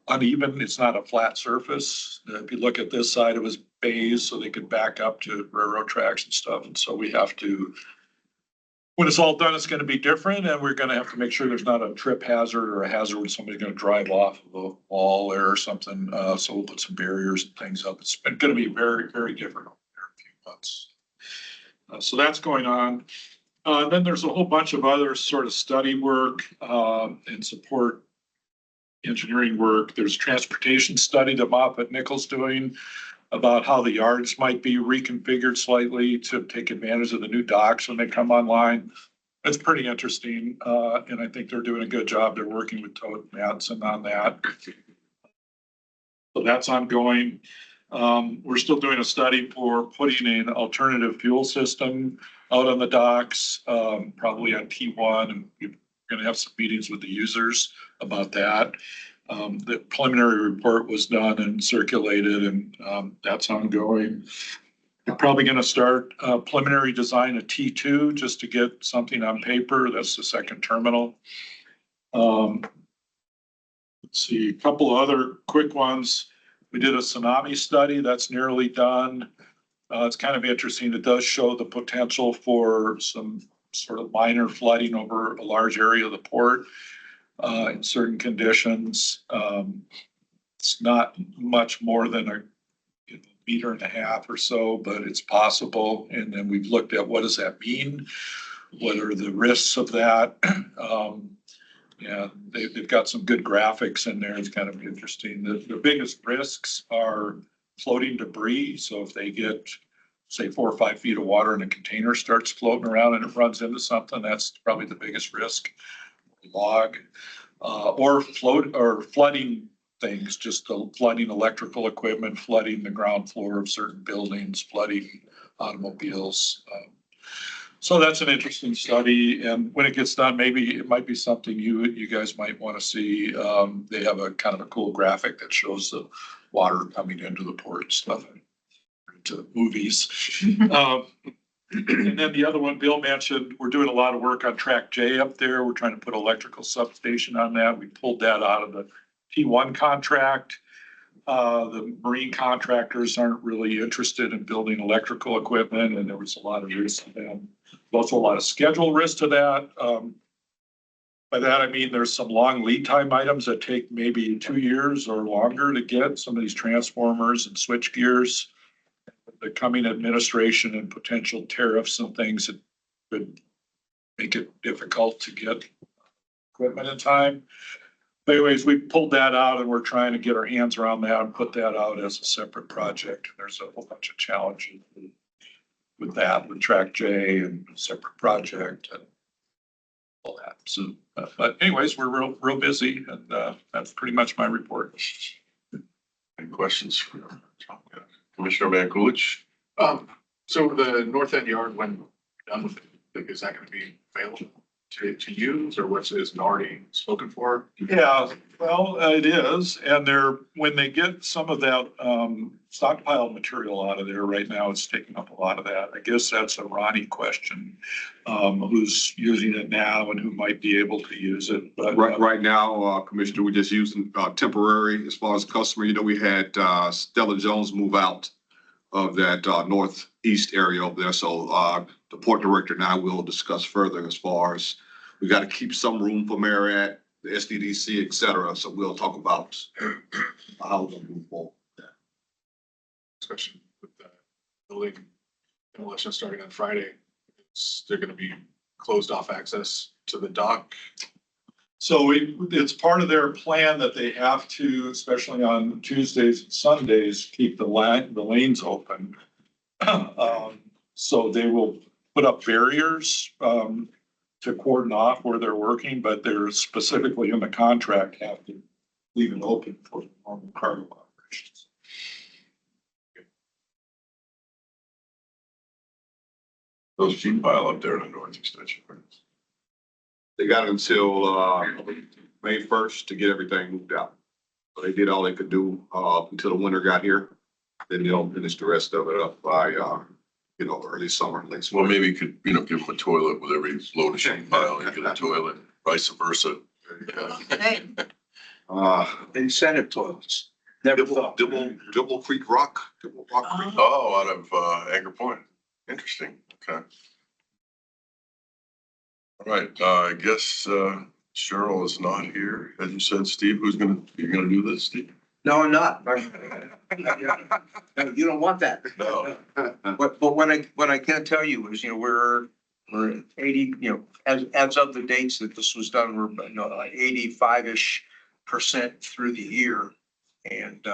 S4: uneven. It's not a flat surface. If you look at this side, it was bays so they could back up to railroad tracks and stuff. And so we have to, when it's all done, it's gonna be different, and we're gonna have to make sure there's not a trip hazard or a hazard where somebody's gonna drive off of a wall there or something. So we'll put some barriers and things up. It's gonna be very, very different over there in a few months. So that's going on. Then there's a whole bunch of other sort of study work and support engineering work. There's transportation study that Moffett Nichols doing about how the yards might be reconfigured slightly to take advantage of the new docks when they come online. It's pretty interesting, and I think they're doing a good job. They're working with Todd Madsen on that. So that's ongoing. We're still doing a study for putting an alternative fuel system out on the docks, probably on T1, and we're gonna have some meetings with the users about that. The preliminary report was done and circulated, and that's ongoing. We're probably gonna start preliminary design of T2 just to get something on paper. That's the second terminal. Let's see, a couple of other quick ones. We did a tsunami study that's nearly done. It's kind of interesting. It does show the potential for some sort of minor flooding over a large area of the port in certain conditions. It's not much more than a meter and a half or so, but it's possible. And then we've looked at what does that mean? What are the risks of that? Yeah, they've got some good graphics in there. It's kind of interesting. The biggest risks are floating debris. So if they get, say, 4 or 5 feet of water and a container starts floating around and it runs into something, that's probably the biggest risk. Log or flooding things, just the flooding electrical equipment, flooding the ground floor of certain buildings, flooding automobiles. So that's an interesting study, and when it gets done, maybe it might be something you guys might want to see. They have a kind of a cool graphic that shows the water coming into the port and stuff, into movies. And then the other one Bill mentioned, we're doing a lot of work on Track J up there. We're trying to put electrical substation on that. We pulled that out of the T1 contract. The marine contractors aren't really interested in building electrical equipment, and there was a lot of risk to them. Also a lot of schedule risk to that. By that, I mean, there's some long lead time items that take maybe 2 years or longer to get, some of these transformers and switch gears. The coming administration and potential tariffs and things that could make it difficult to get equipment in time. But anyways, we pulled that out and we're trying to get our hands around that and put that out as a separate project. There's a whole bunch of challenges with that, with Track J and a separate project and all that. So, but anyways, we're real busy, and that's pretty much my report.
S1: Any questions for Commissioner Van Kulich?
S7: So the north end yard, when done with it, like, is that gonna be available to use, or what's, is it already spoken for?
S4: Yeah, well, it is, and when they get some of that stockpiled material out of there right now, it's taking up a lot of that. I guess that's a Ronnie question, who's using it now and who might be able to use it. But
S12: Right now, Commissioner, we're just using temporary as far as customer. You know, we had Stella Jones move out of that northeast area over there. So the port director and I will discuss further as far as we got to keep some room for Marriott, the SDDC, et cetera. So we'll talk about how we'll move forward.
S7: Especially with the building demolition starting on Friday, they're gonna be closed off access to the dock.
S4: so it's part of their plan that they have to, especially on Tuesdays and Sundays, keep the lanes open. So they will put up barriers to cordon off where they're working, but they're specifically in the contract have to leave it open for normal cargo operations.
S1: Those sheet pile up there in the north extension.
S12: They got until May 1st to get everything moved out. So they did all they could do until the winter got here. Then they'll finish the rest of it up by early summer, late summer.
S1: Well, maybe you could, give them a toilet with every load of sheet pile, you get a toilet, vice versa.
S8: Hey,
S2: Incentive toilets. Never thought.
S12: Dibble Creek Rock. Dibble Rock Creek.
S1: Oh, out of Anchor Point. Interesting. Okay. All right, I guess Cheryl is not here. As you said, Steve, you're gonna do this, Steve?
S2: No, I'm not. No, you don't want that.
S1: No.
S2: But what I can tell you is, we're at 80, as of the dates that this was done, we're 85-ish% through the year. And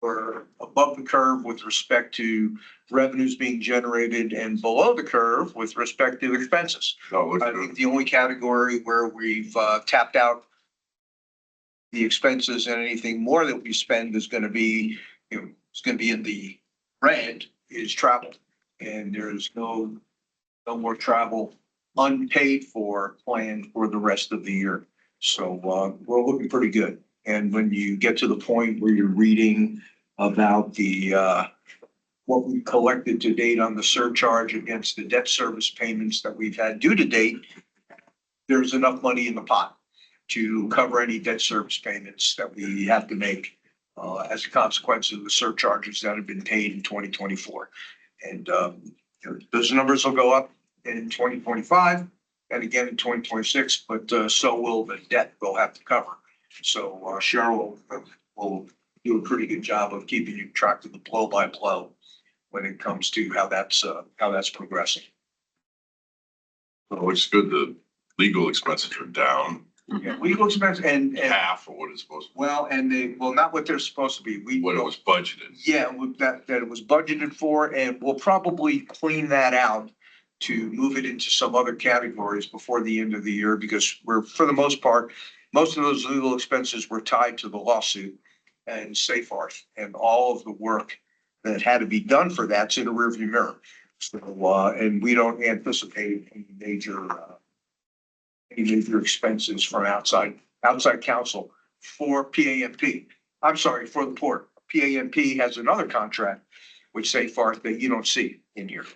S2: we're above the curve with respect to revenues being generated and below the curve with respect to expenses.
S1: No, looks
S2: I
S1: good.
S2: think the only category where we've tapped out the expenses and anything more that we spend is gonna be, it's gonna be in the red is travel. And there's no more unpaid for planned for the rest of the year. So we're looking pretty good. And when you get to the point where you're reading about what we collected to date on the surcharge against the debt service payments that we've had due to date, there's enough money in the pot to cover any debt service payments that we have to make as a consequence of the surcharges that have been paid in 2024. And those numbers will go up in 2025 and again in 2026, but so will the debt we'll have to cover. So Cheryl will do a pretty good job of keeping you track of the blow by blow when it comes to how that's progressing.
S1: Well, which is good. The legal expenses are down
S2: Yeah, legal expense and
S1: half of what it's supposed to
S2: well, and not what they're supposed to be.
S1: be, what it was budgeted.
S2: Yeah, that it was budgeted for, and we'll probably clean that out to move it into some other categories before the end of the year, because we're, for the most part, most of those legal expenses were tied to the lawsuit and Safe Arth, and all of the work that had to be done for that's in the rearview mirror. So, and we don't anticipate any major expenses from outside counsel for PAMP. I'm sorry, for the port. PAMP has another contract with Safe Arth that you don't see in here.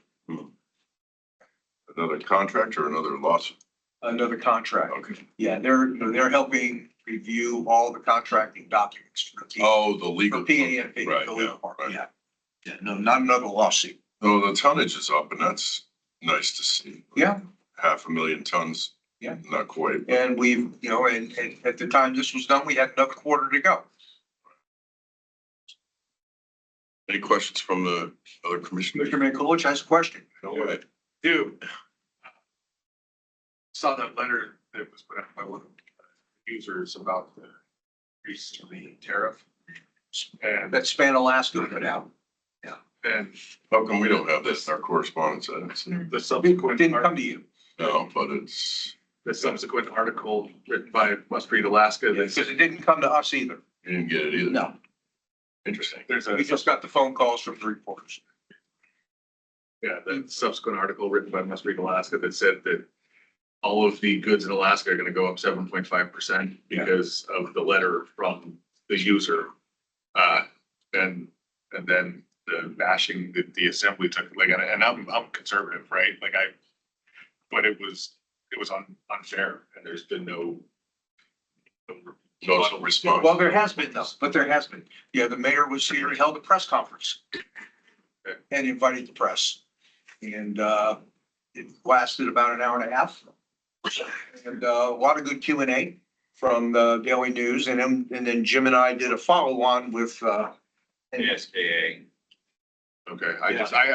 S1: Another contract or another lawsuit?
S2: Another contract.
S1: Okay.
S2: Yeah, they're helping review all the contracting documents for the
S1: Oh, the
S2: for
S1: legal.
S2: PAMP.
S1: Right,
S2: the legal
S1: yeah,
S2: part.
S1: right.
S2: Yeah. Yeah, no, not another lawsuit.
S1: No, the tonnage is up and that's nice to see.
S2: Yeah.
S1: 500,000 tons.
S2: Yeah.
S1: Not quite.
S2: And we've, and at the time this was done, we had another quarter to go.
S1: Any questions from the other commissioners?
S2: Mr. Mankulich has a question.
S1: No way.
S7: Do. Saw that letter that was put out by one of the users about the increase to the tariff. And
S2: That Span Alaska put out.
S7: then
S1: How come we don't have this in our correspondence?
S7: the
S2: It
S7: subsequent.
S2: didn't come to you.
S1: No, but it's,
S7: The subsequent article written by Must Read Alaska.
S2: Because it didn't come to us either.
S1: you didn't get it either.
S2: No,
S1: Interesting.
S7: There's a,
S2: we just got the phone calls from the reporters.
S7: yeah, the subsequent article written by Must Read Alaska that said that all of the goods in Alaska are gonna go up 7.5% because of the letter from the user. And then the bashing that the assembly took, like, and I'm conservative, right? Like but it was unfair and there's been no.
S1: No response.
S2: Well, there has been though, but there has been. Yeah, the mayor was here, he held a press conference and invited the press. And it lasted about an hour and a half. And a lot of good Q&A from the Daily News. And then Jim and I did a follow-on with
S11: SKA.
S7: Okay, I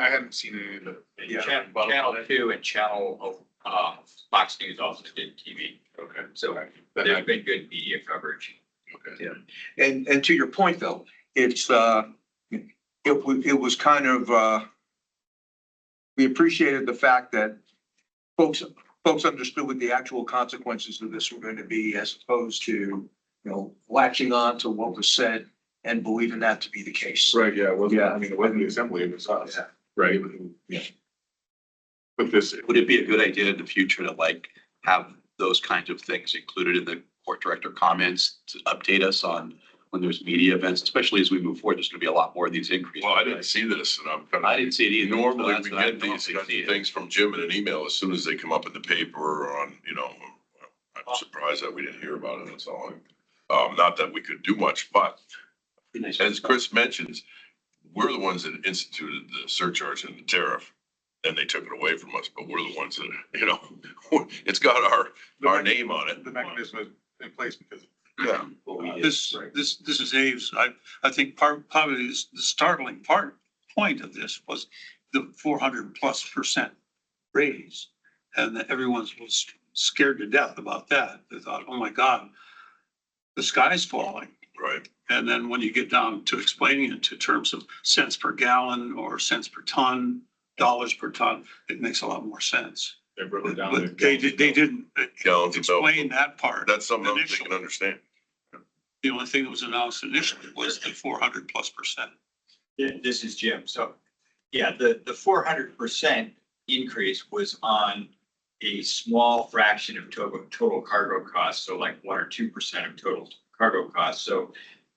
S7: hadn't seen any of the.
S2: Yeah.
S11: Channel 2 and Channel, Fox News also did TV.
S7: Okay.
S11: So
S7: That
S11: there's
S7: might-
S11: been good media coverage.
S7: Okay.
S2: Yeah. And to your point though, it's it was kind of we appreciated the fact that folks understood what the actual consequences of this were going to be as opposed to, latching on to what was said and believing that to be the case.
S7: Right, yeah, it wasn't,
S2: Yeah.
S7: I mean, it wasn't the assembly, it was us,
S2: Yeah.
S7: right?
S2: Yeah.
S5: Would it be a good idea in the future to have those kinds of things included in the court director comments to update us on when there's media events, especially as we move forward? There's gonna be a lot more of these increases.
S1: Well, I didn't see this and I'm kind
S5: I
S1: of,
S5: didn't see it either.
S1: normally
S5: so that's
S1: we
S5: what I
S1: get
S5: don't
S1: these
S5: think I
S1: kinds
S5: see
S1: of
S5: it.
S1: things from Jim in an email as soon as they come up in the paper or on, I'm surprised that we didn't hear about it. That's all. Not that we could do much, but
S5: Be nice.
S1: as Chris mentions, we're the ones that instituted the surcharge and the tariff. And they took it away from us, but we're the ones that, it's got our name on it.
S7: The mechanism is in place because.
S1: Yeah.
S9: This is Abe's. I think probably the startling point of this was the 400+% raise. And that everyone was scared to death about that. They thought, oh my God, the sky's falling.
S1: Right.
S9: And then when you get down to explaining it to terms of cents per gallon or cents per ton, dollars per ton, it makes a lot more sense.
S7: They broke it down.
S9: But they didn't
S1: Gallons of milk.
S9: explain that part.
S1: That's something else they
S9: initially.
S1: can understand.
S9: The only thing that was announced initially was the 400+%.
S11: Yeah, this is Jim. So, yeah, the 400% increase was on a small fraction of total cargo costs. So like 1 or 2% of total cargo costs. So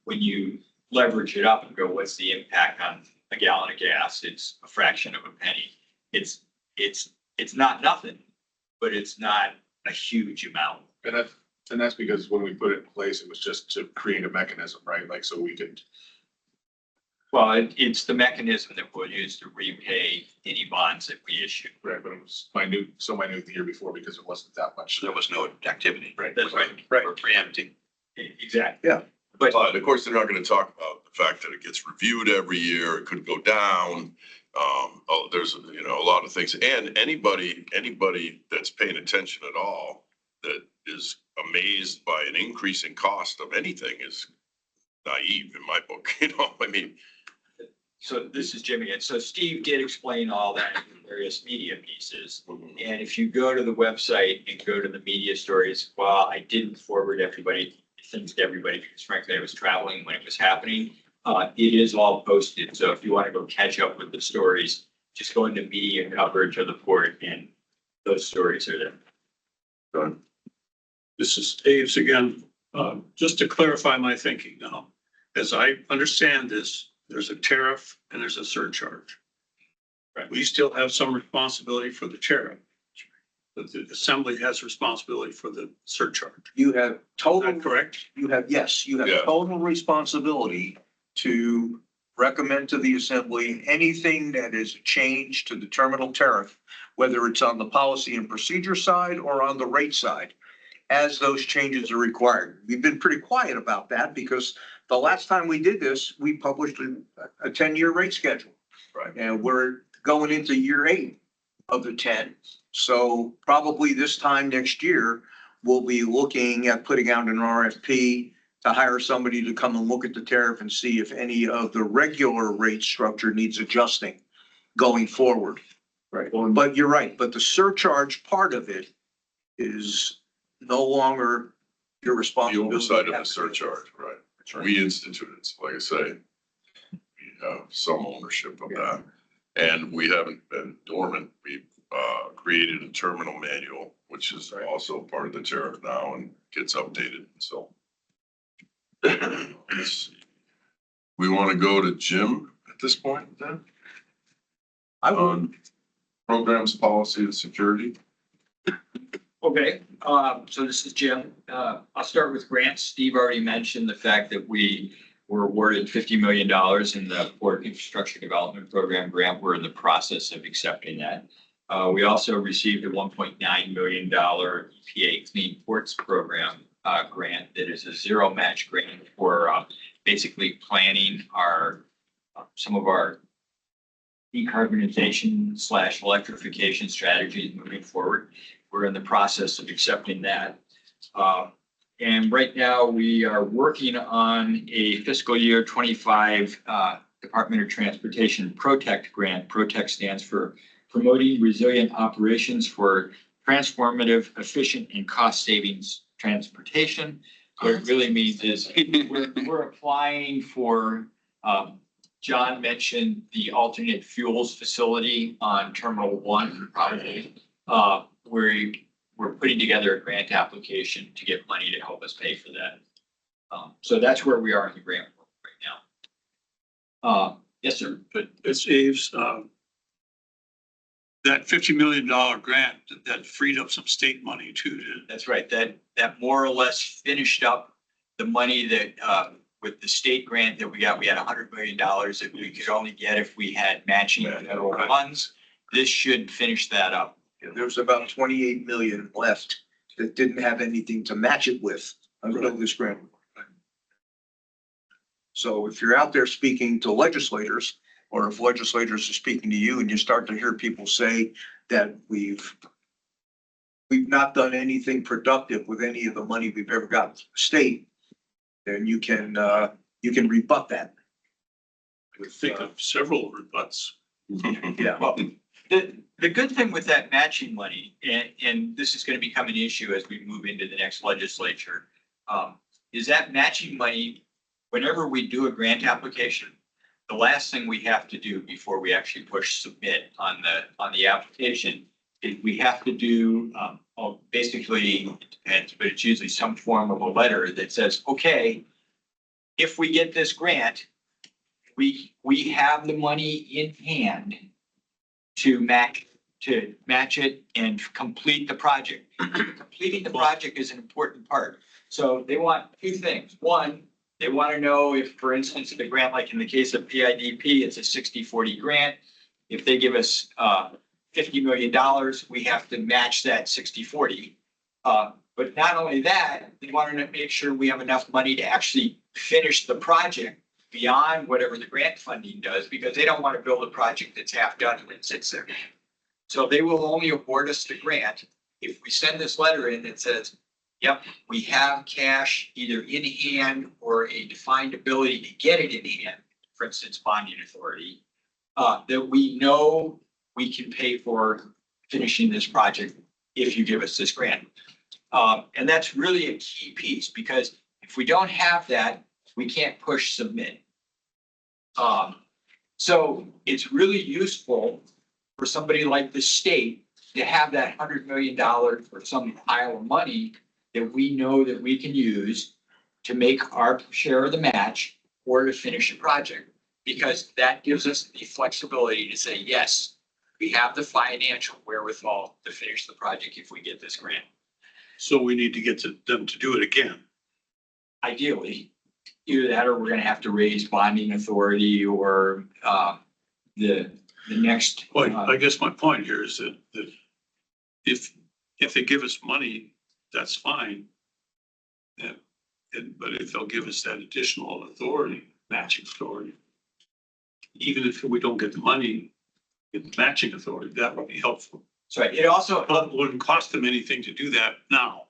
S11: when you leverage it up and go, what's the impact on a gallon of gas? It's a fraction of a penny. It's not nothing, but it's not a huge amount.
S7: And that's because when we put it in place, it was just to create a mechanism, right? Like, so we could.
S11: Well, it's the mechanism that we'll use to repay any bonds that we issue.
S7: Right, but it was so minute the year before because it wasn't that much.
S5: There was no activity.
S7: Right.
S11: That's right.
S5: We're preempting.
S11: Exactly.
S2: Yeah.
S11: But
S1: But of course, they're not gonna talk about the fact that it gets reviewed every year, it could go down. There's, a lot of things, and anybody that's paying attention at all that is amazed by an increasing cost of anything is naive in my book, I mean,
S11: So this is Jimmy. And so Steve did explain all that in various media pieces. And if you go to the website and go to the media stories, while I didn't forward things to everybody, because frankly, I was traveling when it was happening. It is all posted. So if you want to go catch up with the stories, just go into media coverage of the port and those stories are there.
S9: This is Dave's again. Just to clarify my thinking now, as I understand this, there's a tariff and there's a surcharge.
S11: Right.
S9: We still have some responsibility for the tariff. But the assembly has responsibility for the surcharge.
S2: You have
S9: Is
S2: total,
S9: that correct?
S2: you have
S1: Yeah.
S2: total responsibility to recommend to the assembly anything that is a change to the terminal tariff, whether it's on the policy and procedure side or on the rate side, as those changes are required. We've been pretty quiet about that because the last time we did this, we published a 10-year rate schedule.
S1: Right.
S2: And we're going into year 8 of the 10. So probably this time next year, we'll be looking at putting out an RFP to hire somebody to come and look at the tariff and see if any of the regular rate structure needs adjusting going forward.
S1: Right.
S2: But you're right, but the surcharge part of it is no longer your
S1: The
S2: responsibility.
S1: oversight of the surcharge, right? We instituted, so like I say, we have some ownership of that. And we haven't been dormant. We've created a terminal manual, which is also part of the tariff now and gets updated, so. We want to go to Jim at this point then,
S2: I would,
S1: on programs, policy and security.
S11: Okay, so this is Jim. I'll start with grants. Steve already mentioned the fact that we were awarded $50 million in the Port Infrastructure Development Program grant. We're in the process of accepting that. We also received a $1.9 million EPA Clean Ports Program grant that is a zero match grant for basically planning some of our decarbonization / electrification strategies moving forward. We're in the process of accepting that. And right now we are working on a fiscal year 25 Department of Transportation Protect grant. Protect stands for Promoting Resilient Operations for Transformative, Efficient, and Cost Savings Transportation. What it really means is we're applying for, John mentioned the alternate fuels facility on Terminal 1, probably. We're putting together a grant application to get money to help us pay for that. So that's where we are in the grant work right now. Yes, sir.
S9: But it's Dave's, that $50 million grant that freed up some state money too.
S11: That's right. That more or less finished up the money that, with the state grant that we got. We had $100 million that we could only get if we had matching federal funds. This should finish that up.
S2: there's about 28 million left that didn't have anything to match it with until this grant. So if you're out there speaking to legislators, or if legislators are speaking to you and you start to hear people say that we've not done anything productive with any of the money we've ever got from the state, then you can rebut that.
S9: I could think of several rebuts.
S2: Yeah.
S11: Well, the good thing with that matching money, and this is going to become an issue as we move into the next legislature, is that matching money, whenever we do a grant application, the last thing we have to do before we actually push submit on the application is we have to do basically, but it's usually some form of a letter that says, okay, if we get this grant, we have the money in hand to match it and complete the project. Completing the project is an important part. So they want two things. One, they want to know if, for instance, the grant, like in the case of PIDP, it's a 60-40 grant. If they give us $50 million, we have to match that 60-40. But not only that, they want to make sure we have enough money to actually finish the project beyond whatever the grant funding does, because they don't want to build a project that's half done and it sits there. So they will only award us the grant if we send this letter in that says, yep, we have cash either in hand or a defined ability to get it in hand for instance, bonding authority, that we know we can pay for finishing this project if you give us this grant. And that's really a key piece, because if we don't have that, we can't push submit. So it's really useful for somebody like the state to have that $100 million or some pile of money that we know that we can use to make our share of the match or to finish a project. Because that gives us the flexibility to say, yes, we have the financial wherewithal to finish the project if we get this grant.
S9: So we need to get them to do it again.
S11: Ideally, either that or we're gonna have to raise bonding authority or the next.
S9: Well, I guess my point here is that if they give us money, that's fine. But if they'll give us that additional authority, matching authority, even if we don't get the money, get the matching authority, that would be helpful.
S11: So it also.
S9: But it wouldn't cost them anything to do that now.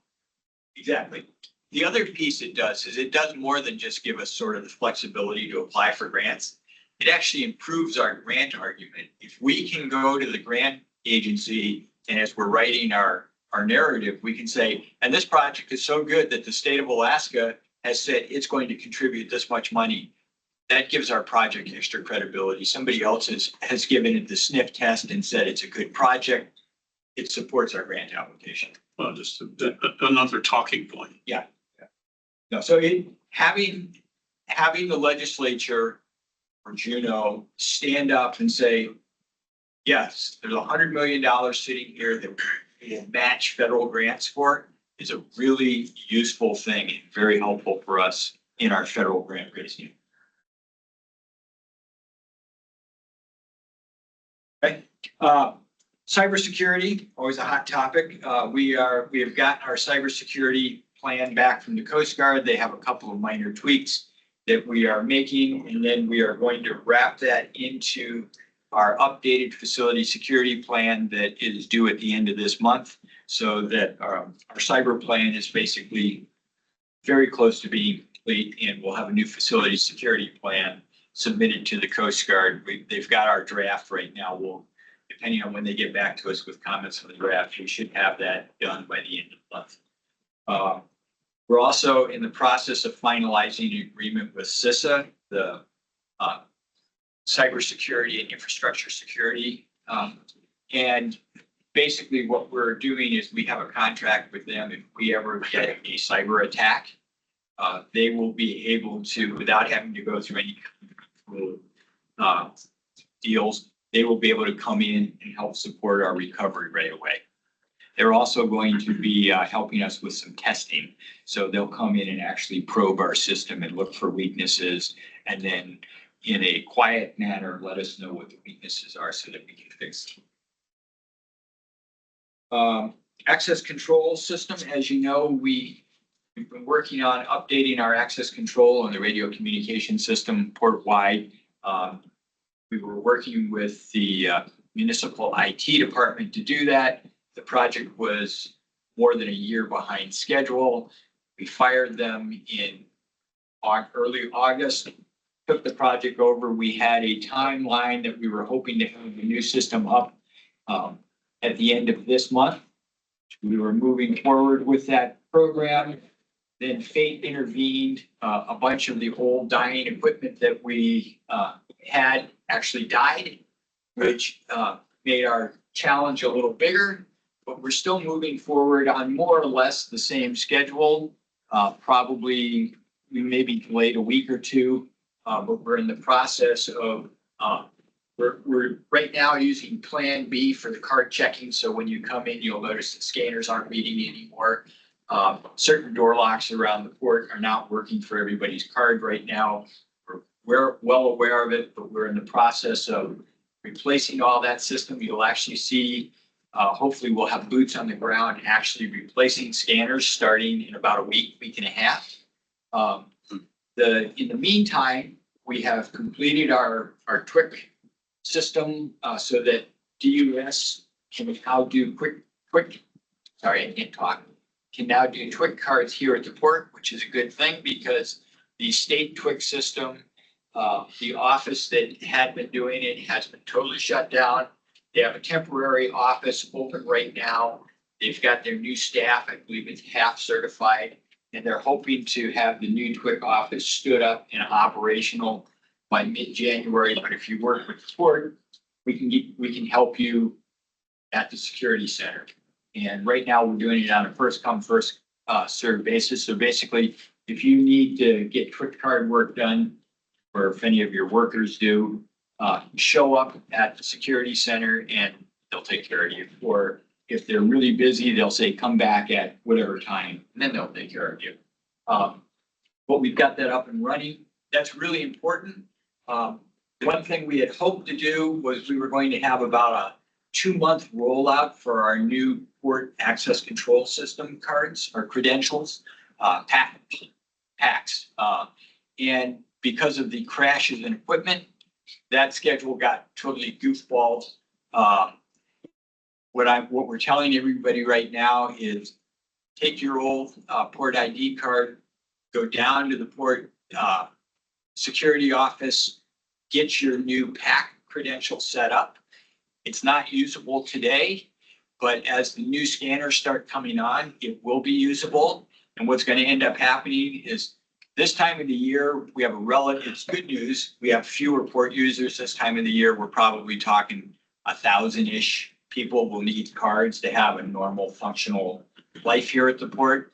S11: Exactly. The other piece it does is it does more than just give us sort of the flexibility to apply for grants. It actually improves our grant argument. If we can go to the grant agency and as we're writing our narrative, we can say, and this project is so good that the state of Alaska has said it's going to contribute this much money. That gives our project extra credibility. Somebody else has given it the sniff test and said it's a good project. It supports our grant application.
S9: Well, just another talking point.
S11: No, so having the legislature or Juneau stand up and say, yes, there's $100 million sitting here that will match federal grants for, is a really useful thing and very helpful for us in our federal grant raising. Okay. Cybersecurity, always a hot topic. We have gotten our cybersecurity plan back from the Coast Guard. They have a couple of minor tweaks that we are making, and then we are going to wrap that into our updated facility security plan that is due at the end of this month, so that our cyber plan is basically very close to being complete, and we'll have a new facility security plan submitted to the Coast Guard. They've got our draft right now. We'll, depending on when they get back to us with comments on the draft, we should have that done by the end of the month. We're also in the process of finalizing an agreement with CISA, the cybersecurity and infrastructure security. And basically what we're doing is we have a contract with them. If we ever get a cyber attack, they will be able to, without having to go through any deals, they will be able to come in and help support our recovery right away. They're also going to be helping us with some testing. So they'll come in and actually probe our system and look for weaknesses, and then in a quiet manner, let us know what the weaknesses are so that we can fix them. Access control system, as you know, we've been working on updating our access control on the radio communication system port-wide. We were working with the municipal IT department to do that. The project was more than a year behind schedule. We fired them in early August, took the project over. We had a timeline that we were hoping to have the new system up at the end of this month. We were moving forward with that program. Then fate intervened. A bunch of the old dying equipment that we had actually died, which made our challenge a little bigger. But we're still moving forward on more or less the same schedule. Probably we may be delayed a week or two, but we're in the process of, we're right now using Plan B for the card checking. So when you come in, you'll notice the scanners aren't reading anymore. Certain door locks around the port are not working for everybody's card right now. We're well aware of it, but we're in the process of replacing all that system. You'll actually see, hopefully we'll have boots on the ground actually replacing scanners starting in about a week and a half. In the meantime, we have completed our TWIC system so that DUS can now do can now do TWIC cards here at the port, which is a good thing because the state TWIC system The office that had been doing it has been totally shut down. They have a temporary office open right now. They've got their new staff, I believe it's half certified, and they're hoping to have the new TWIC office stood up and operational by mid-January. But if you work with the court, we can help you at the security center. And right now, we're doing it on a first come, first served basis. So basically, if you need to get TWIC card work done, or if any of your workers do, show up at the security center and they'll take care of you. Or if they're really busy, they'll say, come back at whatever time, and then they'll take care of you. But we've got that up and running. That's really important. One thing we had hoped to do was we were going to have about a 2-month rollout for our new port access control system cards or credentials, PACs. And because of the crashes in equipment, that schedule got totally goofballed. What we're telling everybody right now is take your old port ID card, go down to the port security office, get your new PAC credential set up. It's not usable today, but as the new scanners start coming on, it will be usable. And what's going to end up happening is this time of the year, we have it's good news. We have fewer port users this time of the year. We're probably talking 1,000-ish people will need cards to have a normal functional life here at the port.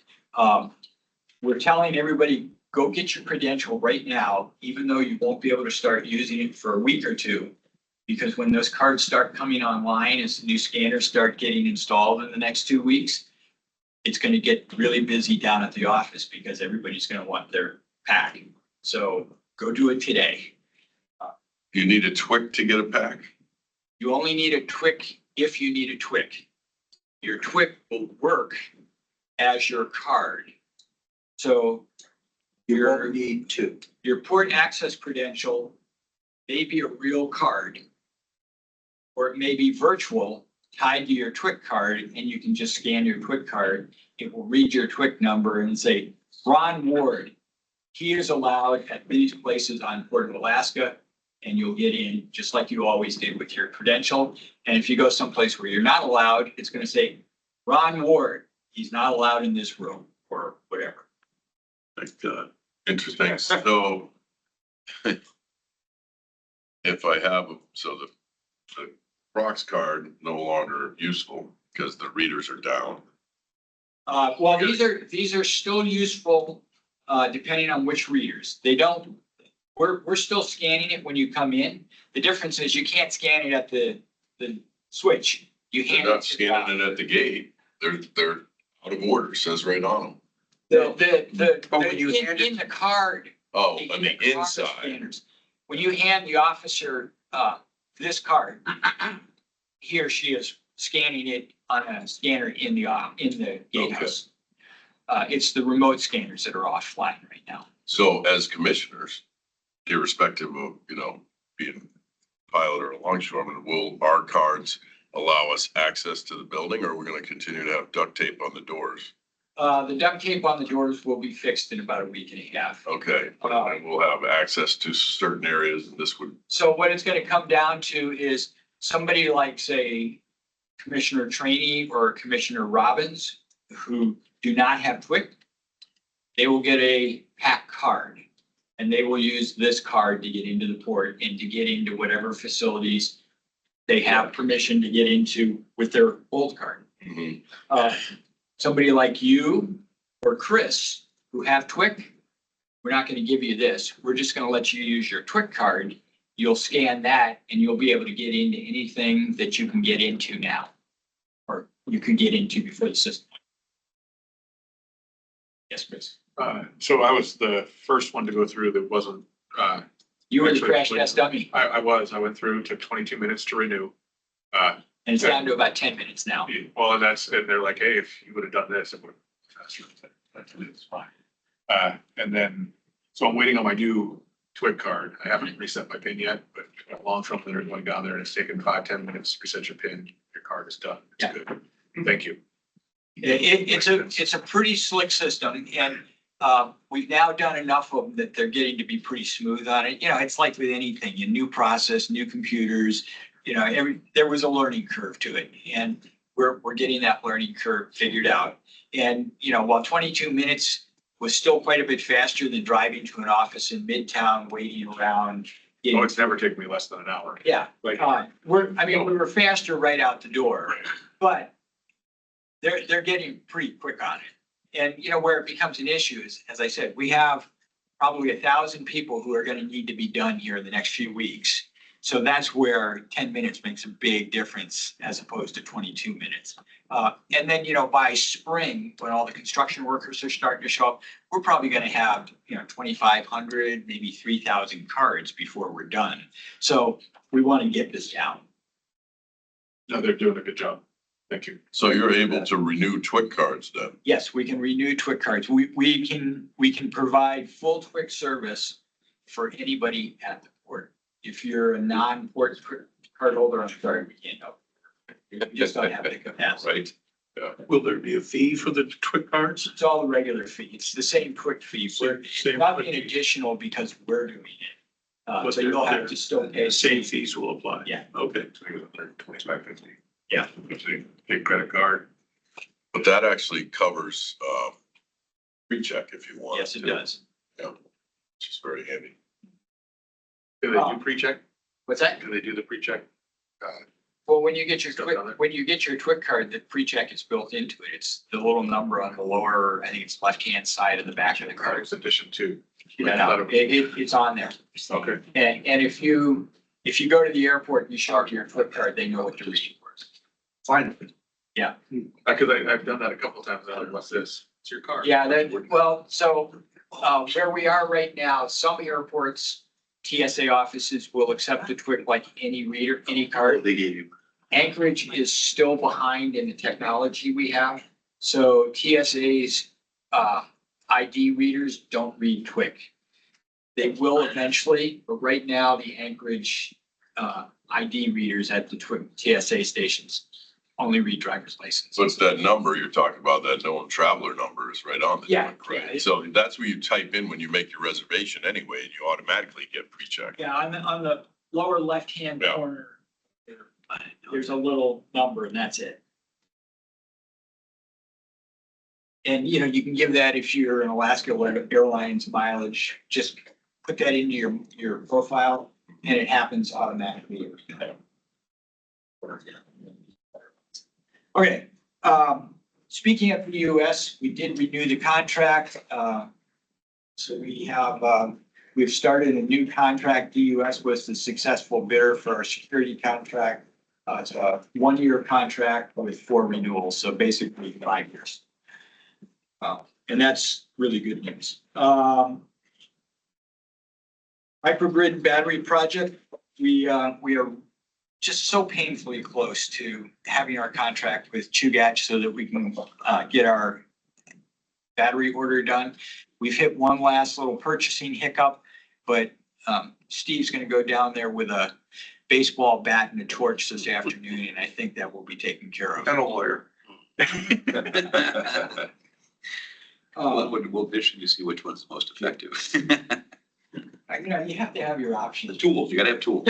S11: We're telling everybody, go get your credential right now, even though you won't be able to start using it for a week or two. Because when those cards start coming online, as the new scanners start getting installed in the next 2 weeks, it's going to get really busy down at the office because everybody's going to want their pack. So go do it today.
S1: You need a TWIC to get a pack?
S11: You only need a TWIC if you need a TWIC. Your TWIC will work as your card. So
S2: You only need 2.
S11: your port access credential may be a real card, or it may be virtual, tied to your TWIC card, and you can just scan your TWIC card. It will read your TWIC number and say, Ron Ward, he is allowed at these places on Port of Alaska, and you'll get in just like you always did with your credential. And if you go someplace where you're not allowed, it's going to say, Ron Ward, he's not allowed in this room, or whatever.
S1: Thank God. Interesting. So if I have, the Prox card no longer useful because the readers are down.
S11: Well, these are still useful, depending on which readers. We're still scanning it when you come in. The difference is you can't scan it at the switch. You
S1: They're
S11: hand
S1: not
S11: it to
S1: scanning it at the gate. They're out of order, says right on them.
S11: in the card.
S1: Oh,
S11: in
S1: on the
S11: card
S1: inside.
S11: scanners. When you hand the officer, this card, he or she is scanning it on a scanner in the gatehouse. It's the remote scanners that are offline right now.
S1: So as commissioners, irrespective of, being pilot or a longshoreman, will our cards allow us access to the building, or are we going to continue to have duct tape on the doors?
S11: The duct tape on the doors will be fixed in about a week and a half.
S1: Okay, and we'll have access to certain areas, and this would,
S11: So what it's gonna come down to is somebody like, say, Commissioner Trainee or Commissioner Robbins, who do not have TWIC, they will get a PAC card. And they will use this card to get into the port and to get into whatever facilities they have permission to get into with their old card.
S1: mhm.
S11: Somebody like you or Chris who have TWIC, we're not gonna give you this. We're just gonna let you use your TWIC card. You'll scan that and you'll be able to get into anything that you can get into now. Or you can get into before the system. Yes, Chris.
S7: So I was the first one to go through that wasn't,
S11: You were the
S7: Actually,
S11: crash test dummy,
S7: I went through, took 22 minutes to renew.
S11: and it's down to about 10 minutes now.
S7: Well, and they're like, hey, if you would have done this, it would have faster. That's fine. And then, so I'm waiting on my new TWIC card. I haven't reset my PIN yet, but along from there, going down there and it's taken 5-10 minutes to reset your PIN. Your card is done. It's good. Thank you.
S11: It's a pretty slick system, and We've now done enough of them that they're getting to be pretty smooth on it. You know, it's like with anything, a new process, new computers, you know, there was a learning curve to it. And we're getting that learning curve figured out. And, you know, while 22 minutes was still quite a bit faster than driving to an office in Midtown, waiting around.
S7: Oh, it's never taken me less than an hour.
S11: Yeah,
S7: Like,
S11: we were faster right out the door, but they're getting pretty quick on it. And, you know, where it becomes an issue is, as I said, we have probably 1,000 people who are gonna need to be done here in the next few weeks. So that's where 10 minutes makes a big difference as opposed to 22 minutes. And then, you know, by spring, when all the construction workers are starting to show up, we're probably gonna have, you know, 2,500, maybe 3,000 cards before we're done. So we wanna get this down.
S7: no, they're doing a good job. Thank you.
S1: So you're able to renew TWIC cards then?
S11: Yes, we can renew TWIC cards. We can provide full TWIC service for anybody at the port. If you're a non-port card holder, I'm sorry, we can't help. We just don't have the capacity.
S1: Right.
S9: Will there be a fee for the TWIC cards?
S11: It's all the regular fee. It's the same TWIC fee. We're
S9: Same-
S11: nothing additional because we're doing it.
S9: But
S11: So you'll have to still pay.
S9: The same fees will apply?
S11: Yeah.
S9: Okay.
S7: 25.50.
S11: Yeah.
S7: Big credit card.
S1: But that actually covers, pre-check if you want.
S11: Yes, it does.
S1: Yeah, which is very handy.
S7: Do they do pre-check?
S11: What's that?
S7: Do they do the pre-check?
S11: Well, when you get your
S7: Stuff on there.
S11: TWIC, when you get your TWIC card, the pre-check is built into it. It's the little number on the lower, I think it's left-hand side of the back of the card.
S7: It's addition to.
S11: Yeah, no, it's on there.
S7: Okay.
S11: And if you go to the airport and you show your TWIC card, they know what to read.
S7: Fine.
S11: Yeah.
S7: Because I've done that a couple times. Now, like, what's this? It's your card.
S11: Yeah, so where we are right now, some airports, TSA offices will accept the TWIC like any reader, any card.
S5: They gave you.
S11: Anchorage is still behind in the technology we have. So TSA's ID readers don't read TWIC. They will eventually, but right now the Anchorage ID readers at the TWIC TSA stations only read driver's license.
S1: So it's that number you're talking about, that known traveler number is right on the
S11: Yeah,
S1: TWIC, right?
S11: yeah.
S1: So that's where you type in when you make your reservation anyway, and you automatically get pre-check.
S11: Yeah, on the lower left-hand
S1: Yeah.
S11: corner, there's a little number and that's it. And, you know, you can give that if you're an Alaska Airlines mileage, just put that into your profile and it happens automatically. Okay, speaking of the US, we did renew the contract. So we've started a new contract. The US was the successful bidder for our security contract. It's a 1-year contract with 4 renewals, so basically 5 years. And that's really good news. Microgrid battery project, we are just so painfully close to having our contract with Chugach so that we can get our battery order done. We've hit one last little purchasing hiccup, but Steve's gonna go down there with a baseball bat and a torch this afternoon, and I think that will be taken care of.
S7: And a lawyer.
S5: We'll vision to see which one's the most effective.
S11: You know, you have to have your
S5: The
S11: options.
S5: tools, you gotta have tools.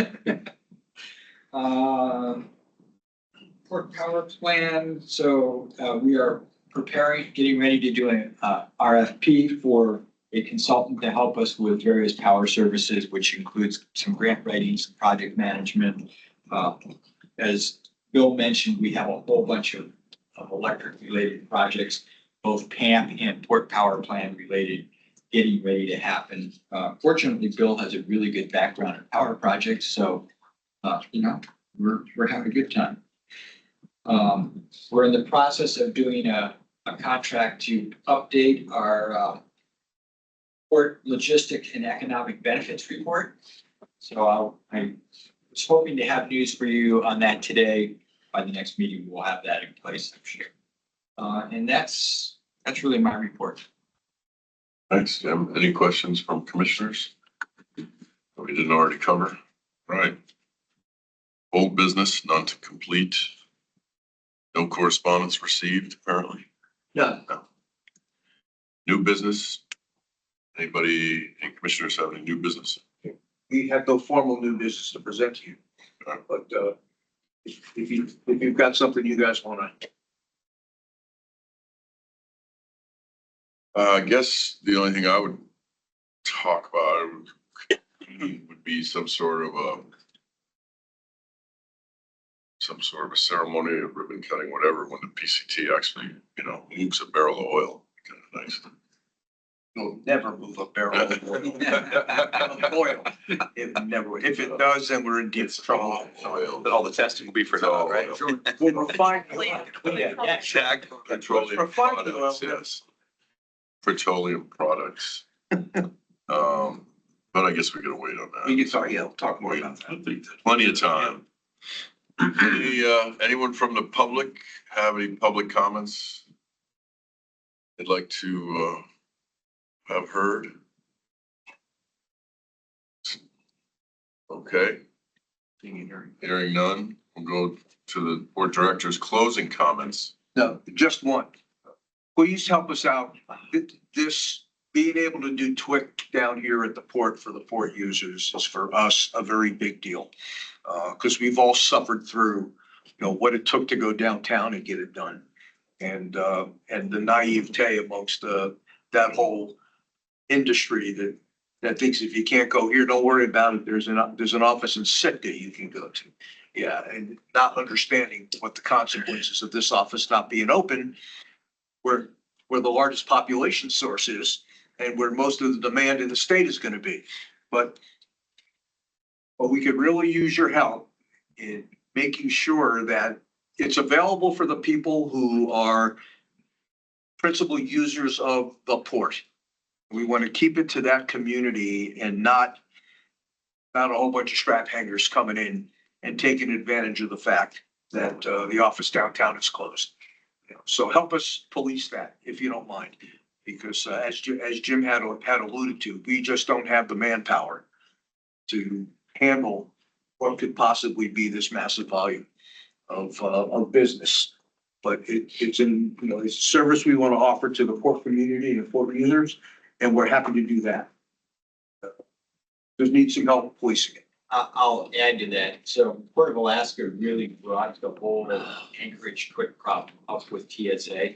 S11: Port power plan, so we are getting ready to do an RFP for a consultant to help us with various power services, which includes some grant writing, some project management. As Bill mentioned, we have a whole bunch of electric related projects, both PAMP and port power plant related, getting ready to happen. Fortunately, Bill has a really good background in power projects, so you know, we're having a good time. We're in the process of doing a contract to update our port logistic and economic benefits report. So I was hoping to have news for you on that today. By the next meeting, we'll have that in place, I'm sure. And that's really my report.
S1: Thanks, Jim. Any questions from commissioners? that we didn't already cover? Right. Old business, none to complete. No correspondence received, apparently.
S11: No.
S1: New business, Anybody, any commissioners have any new business?
S2: We have no formal new business to present to you. But, if you've got something you guys wanna,
S1: I guess the only thing I would talk about would be some sort of a ceremony of ribbon cutting, whatever, when the PCT actually, moves a barrel of oil. Kind of nice.
S2: you'll never move a barrel of oil. It never, if it does, then we're in deep trouble.
S1: Oil.
S5: But all the testing will be for now, right?
S2: We'll refine.
S1: Petroleum
S2: Refined
S1: products,
S2: oil.
S1: yes. Petroleum products. But I guess we gotta wait on
S2: We
S1: that.
S2: can talk, yeah, we'll talk more about that.
S1: Plenty of time. Anyone from the public have any public comments they'd like to, have heard? Okay, hearing none, we'll go to the board director's closing comments.
S2: No, just one. Please help us out. This, being able to do TWIC down here at the port for the port users is for us a very big deal. Cause we've all suffered through, what it took to go downtown and get it done. And the naivete amongst that whole industry that thinks if you can't go here, don't worry about it. There's an office in Sitka you can go to. Yeah, and not understanding what the consequences of this office not being open, where the largest population source is and where most of the demand in the state is gonna be. But we could really use your help in making sure that it's available for the people who are principal users of the port. We want to keep it to that community and not a whole bunch of strap hangers coming in and taking advantage of the fact that the office downtown is closed. So help us police that, if you don't mind, because as Jim had alluded to, we just don't have the manpower to handle what could possibly be this massive volume of business. But it's in, it's a service we want to offer to the port community and port users, and we're happy to do that. Just need some help policing it.
S11: I'll add to that. So Port of Alaska really brought the whole Anchorage quick crop up with TSA.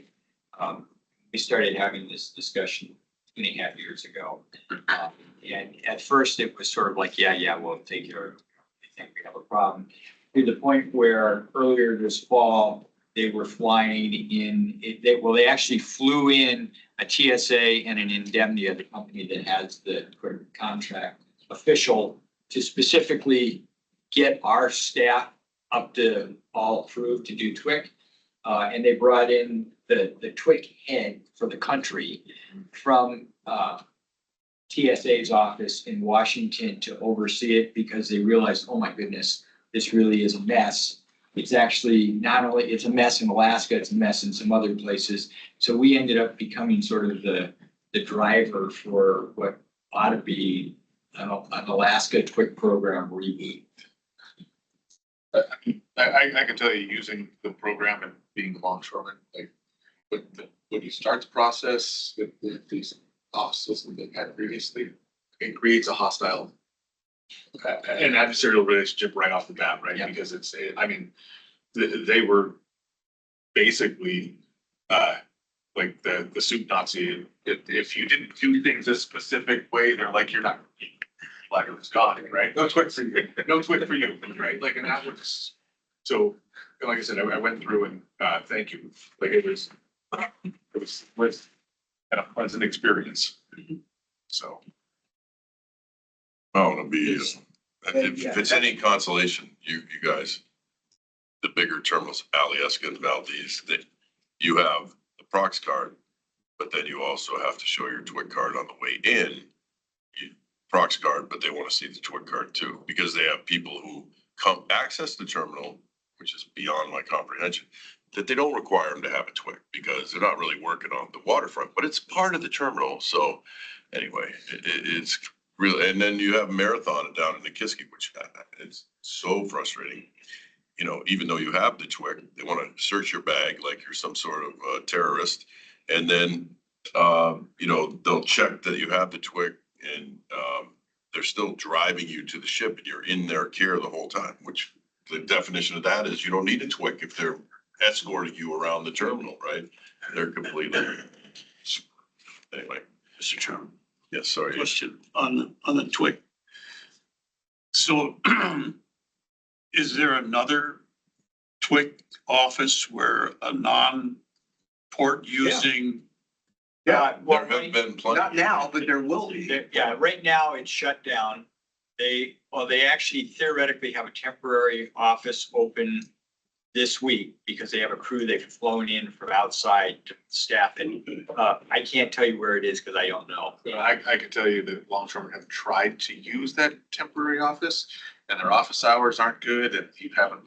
S11: We started having this discussion 2.5 years ago. And at first it was sort of like, yeah, we'll take care of it. I think we have a problem. To the point where earlier this fall, they were flying in, they actually flew in a TSA and an Indemnia, the company that has the contract official, to specifically get our staff up to all approved to do TWIC. And they brought in the TWIC head for the country from TSA's office in Washington to oversee it, because they realized, oh my goodness, this really is a mess. It's actually not only, it's a mess in Alaska, it's a mess in some other places. So we ended up becoming sort of the driver for what ought to be an Alaska TWIC program reboot.
S7: I can tell you, using the program and being longshoreman, like, when you start the process with these offices that they've had previously, it creates a hostile an adversarial relationship right off the bat, right?
S11: Yeah.
S7: Because they were basically like the soup Nazi. If you didn't do things a specific way, they're like, you're not, like it was gone, right? No twig for you, no twig for you, right? Like, and that was, so, like I said, I went through and thank you. Like it was and a pleasant experience. So.
S1: Oh, it'll be, if it's any consolation, you guys, the bigger terminals, Alyeska and Valdez, that you have the Prox card, but then you also have to show your TWIC card on the way in. Prox card, but they want to see the TWIC card too, because they have people who come access the terminal, which is beyond my comprehension, that they don't require them to have a TWIC because they're not really working on the waterfront, but it's part of the terminal. So anyway, it's really, and then you have Marathon down in Nikiski, which is so frustrating. Even though you have the TWIC, they want to search your bag like you're some sort of terrorist. And then they'll check that you have the TWIC and, they're still driving you to the ship and you're in their care the whole time, which the definition of that is you don't need a TWIC if they're escorting you around the terminal, right? They're completely. Anyway,
S9: Mr. Chairman,
S1: yes, sorry.
S9: question on the TWIC. So is there another TWIC office where a non-port using?
S2: Yeah,
S1: There have been plenty.
S2: not now, but there will be.
S11: Yeah, right now it's shut down. They actually theoretically have a temporary office open this week because they have a crew they've flown in from outside to staff it. I can't tell you where it is because I don't know.
S7: I can tell you that longshoremen have tried to use that temporary office and their office hours aren't good and you haven't,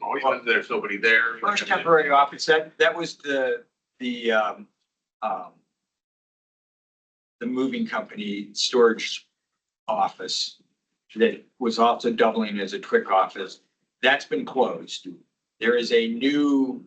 S7: there's nobody there.
S11: First temporary office, that was the moving company storage office that was also doubling as a TWIC office. That's been closed. There is a new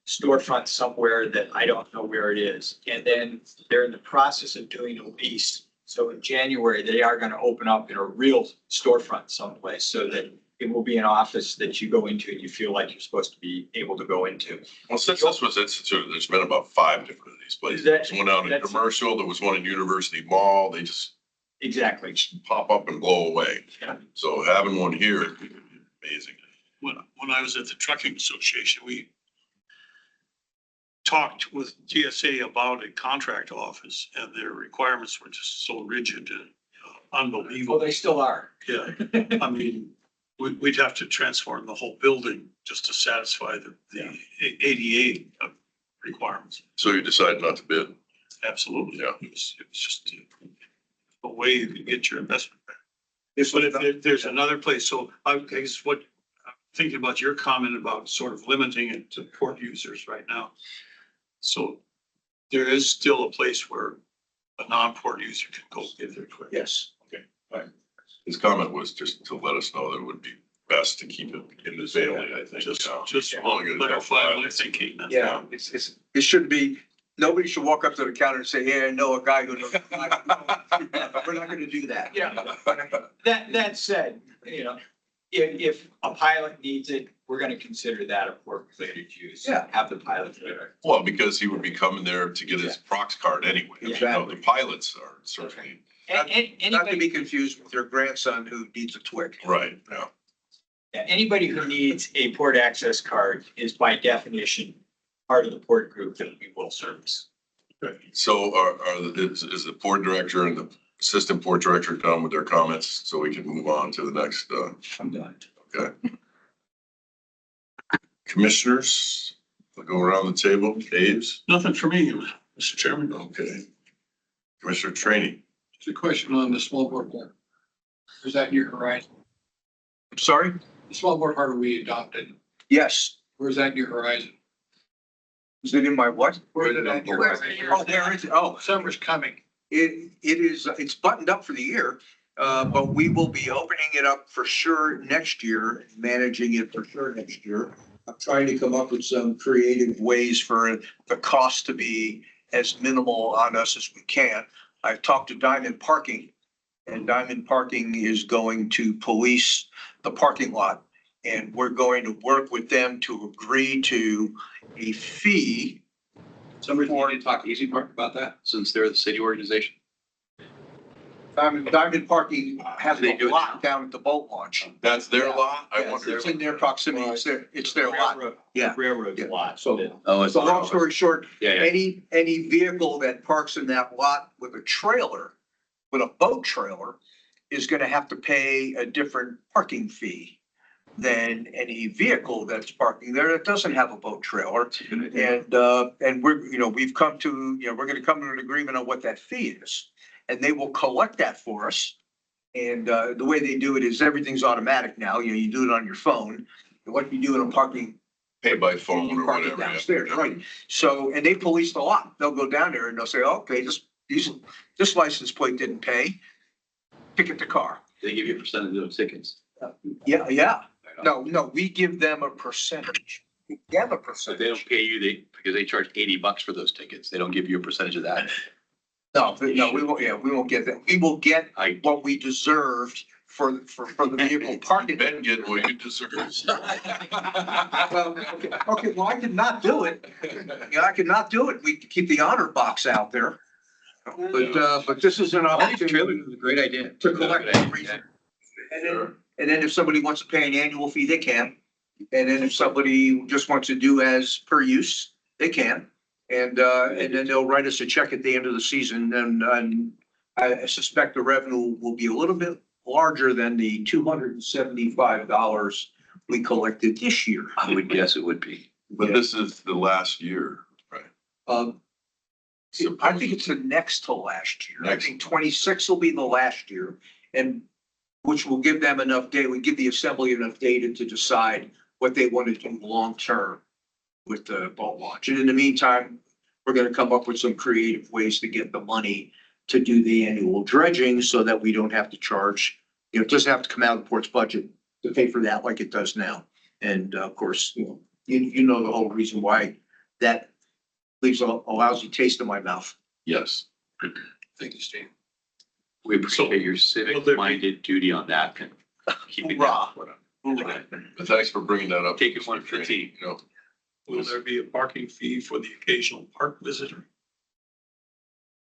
S11: storefront somewhere that I don't know where it is. And then they're in the process of doing a lease. So in January, they are going to open up in a real storefront someplace so that it will be an office that you go into and you feel like you're supposed to be able to go into.
S1: Well, since this was instituted, there's been about 5 different of these places. There's one out in Commercial, there was one in University Mall, they just
S11: Exactly.
S1: pop up and blow away.
S11: Yeah.
S1: So having one here is amazing.
S9: When I was at the Trucking Association, we talked with GSA about a contract office and their requirements were just so rigid and unbelievable.
S11: Well, they still are.
S9: Yeah, I mean, we'd have to transform the whole building just to satisfy the ADA requirements.
S1: So you decided not to bid?
S9: Absolutely.
S1: Yeah.
S9: It was just a way you could get your investment back. But if there's another place, so I guess what, I'm thinking about your comment about sort of limiting it to port users right now. So there is still a place where a non-port user can go get their TWIC.
S2: Yes.
S1: His comment was just to let us know that it would be best to keep it in the family, I think.
S9: Just
S1: Yeah.
S9: clarify my thinking.
S2: Yeah, it should be, nobody should walk up to the counter and say, hey, I know a guy who knows. We're not gonna do that.
S11: Yeah. That said, if a pilot needs it, we're gonna consider that a port related use.
S2: Yeah.
S11: Have the pilot there.
S1: Well, because he would be coming there to get his Prox card anyway.
S2: Exactly.
S1: The pilots are certainly,
S2: Not to
S11: Anybody,
S2: be confused with your grandson who needs a TWIC.
S1: right, yeah.
S11: anybody who needs a port access card is by definition part of the port group that we will service.
S1: So is the port director and the assistant port director done with their comments so we can move on to the next,
S2: I'm done.
S1: okay. Commissioners, we'll go around the table. Dave's,
S9: Nothing for me, Mr. Chairman.
S1: okay. Commissioner Trainee,
S13: It's a question on the small board part. Is that in your horizon?
S2: I'm sorry?
S13: The small board hardware we adopted,
S2: Yes.
S13: where's that in your horizon?
S2: Is it in my what?
S13: Where did that?
S2: Oh, there is, oh,
S13: Summer's coming.
S2: it is, it's buttoned up for the year. But we will be opening it up for sure next year, managing it for sure next year. I'm trying to come up with some creative ways for the cost to be as minimal on us as we can. I've talked to Diamond Parking, and Diamond Parking is going to police the parking lot. And we're going to work with them to agree to a fee.
S13: Somebody wanted to talk to Easy Park about that?
S5: Since they're the city organization.
S2: Diamond Parking has
S5: They
S2: a
S5: do it
S2: lot down at the boat launch.
S1: that's their lot? I
S2: Yes,
S1: wonder.
S2: it's in their proximity, it's their lot. Yeah.
S11: Railroad
S2: Yeah.
S11: lot.
S2: So,
S5: Oh,
S2: so long story short,
S5: Yeah, yeah.
S2: any vehicle that parks in that lot with a trailer, with a boat trailer, is gonna have to pay a different parking fee than any vehicle that's parking there that doesn't have a boat trailer. And we've come to, we're gonna come to an agreement on what that fee is. And they will collect that for us. And the way they do it is everything's automatic now. You do it on your phone. And what you do in a parking.
S1: Pay by phone
S2: You
S1: or
S2: park it
S1: whatever. yeah.
S2: downstairs, right? So, and they police the lot. They'll go down there and they'll say, okay, this license plate didn't pay. Ticket the car.
S5: They give you a percentage of those tickets.
S2: Yeah. No, we give them a percentage. We give a
S5: So they don't
S2: percentage.
S5: pay you, because they charge $80 for those tickets. They don't give you a percentage of that.
S2: No, we won't, yeah, we won't get that. We will get
S5: I,
S2: what we deserved for the vehicle parking.
S1: Ben getting what you deserve.
S2: Well, okay, well, I could not do it. Yeah, I could not do it. We could keep the honor box out there. But this is an
S5: I think trailer
S2: opportunity
S5: is a great idea.
S2: to collect the reason. And then if somebody wants to pay an annual fee, they can. And then if somebody just wants to do as per use, they can. And then they'll write us a check at the end of the season, and I suspect the revenue will be a little bit larger than the $275 we collected this year.
S5: I would guess it would be.
S1: But this is the last year, right?
S2: Um, I think it's the next to last year. I
S1: Next.
S2: think 26 will be the last year, and which will give them enough data, we give the assembly enough data to decide what they want to do long-term with the boat launch. And in the meantime, we're gonna come up with some creative ways to get the money to do the annual dredging so that we don't have to charge, it doesn't have to come out of the port's budget to pay for that like it does now. And of course, you know the whole reason why that leaves a lousy taste in my mouth.
S1: Yes.
S13: Thank you, Steve.
S5: We appreciate your
S4: will there
S5: civic
S4: be-
S5: minded duty on that and keeping
S2: Hoorah.
S5: that.
S1: But thanks for bringing that up.
S5: Take it one for the team.
S1: You know,
S4: Will there be a parking fee for the occasional park visitor?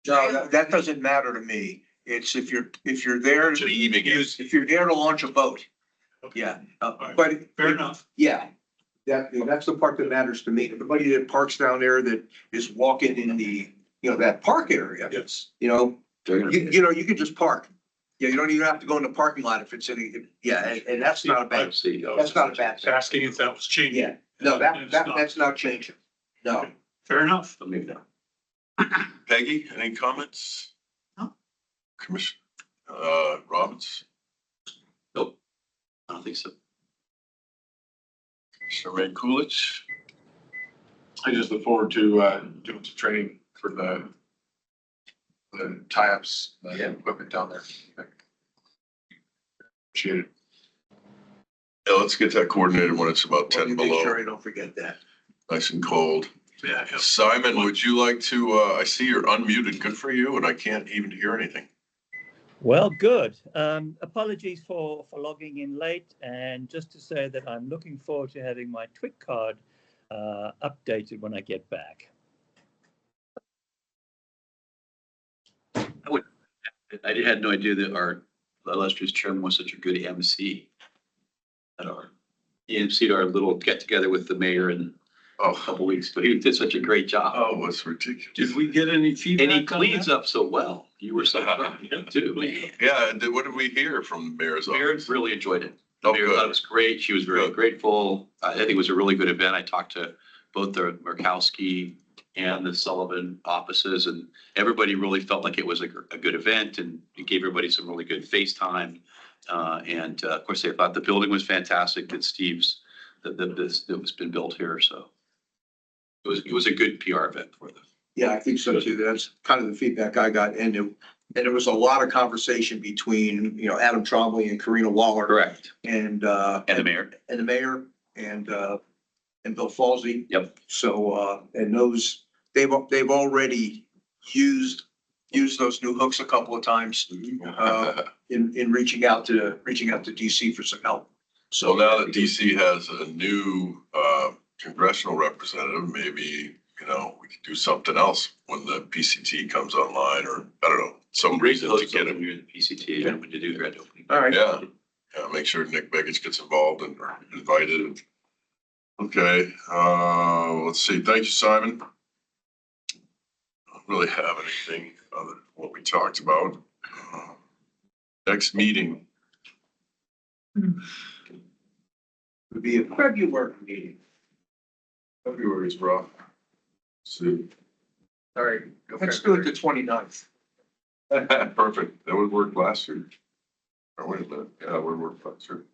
S2: No, that doesn't matter to me. It's if you're there,
S1: to the evening game.
S2: if you're there to launch a boat. Yeah,
S4: right.
S2: but.
S4: Fair enough.
S2: Yeah, that's the part that matters to me. Everybody that parks down there that is walking in the, that park area,
S4: Yes.
S2: you can just park. Yeah, you don't even have to go in the parking lot if it's and that's not a bad,
S5: See,
S2: that's not a bad thing.
S4: Asking if that was changing.
S2: Yeah, no,
S4: It's not.
S2: that's not changing. No.
S4: Fair enough.
S5: maybe not.
S1: Peggy, any comments?
S8: No.
S1: Commissioner, Robbins,
S5: Nope. I don't think so.
S1: Commissioner Ray Coolidge.
S7: I just look forward to doing some training for the tie-ups, equipment down there. Appreciate it.
S1: Yeah, let's get that coordinated when it's about 10
S2: Make sure
S1: below,
S2: I don't forget that.
S1: nice and cold.
S4: Yeah.
S1: Simon, would you like to, I see you're unmuted. Good for you, and I can't even hear anything.
S14: Well, good. Apologies for logging in late, and just to say that I'm looking forward to having my TWIC card updated when I get back.
S5: I had no idea that our illustrious chairman was such a good MC. He emceed our little get together with the mayor in a couple weeks, but he did such a great job.
S1: Oh, it's ridiculous.
S4: Did we get any feedback?
S5: And he
S4: on
S5: cleans
S4: that?
S5: up so well. You were so proud of him too.
S1: Yeah, and what did we hear from the mayor's
S5: Mayor
S1: office?
S5: really enjoyed it. The
S1: Oh,
S5: mayor
S1: good.
S5: thought it was great. She was very
S1: Good.
S5: grateful. I think it was a really good event. I talked to both the Murkowski and the Sullivan offices, and everybody really felt like it was a good event, and it gave everybody some really good FaceTime. And of course, they thought the building was fantastic, that Steve's, that was been built here, so. It was a good PR event for them.
S2: Yeah, I think so too. That's kind of the feedback I got. And there was a lot of conversation between, Adam Trombley and Karina Waller.
S5: Correct.
S2: And
S5: And the mayor.
S2: and the mayor and Bill Falsey.
S5: Yep.
S2: So, and those, they've already used those new hooks a couple of times, in reaching out to DC for some help.
S1: So now that DC has a new, congressional representative, maybe, we could do something else when the PCT comes online, or I don't know, some reason to get him.
S5: You're in the PCT, and when you do grand opening.
S2: All right.
S1: Yeah, make sure Nick Begich gets involved and invited. Okay, let's see. Thank you, Simon. I don't really have anything other than what we talked about. Next meeting.
S2: Would be a February meeting.
S1: February is rough. See.
S2: All right, let's do it the 29th.
S1: Perfect. That would work last year. Or wait a minute. Yeah, it would work last year.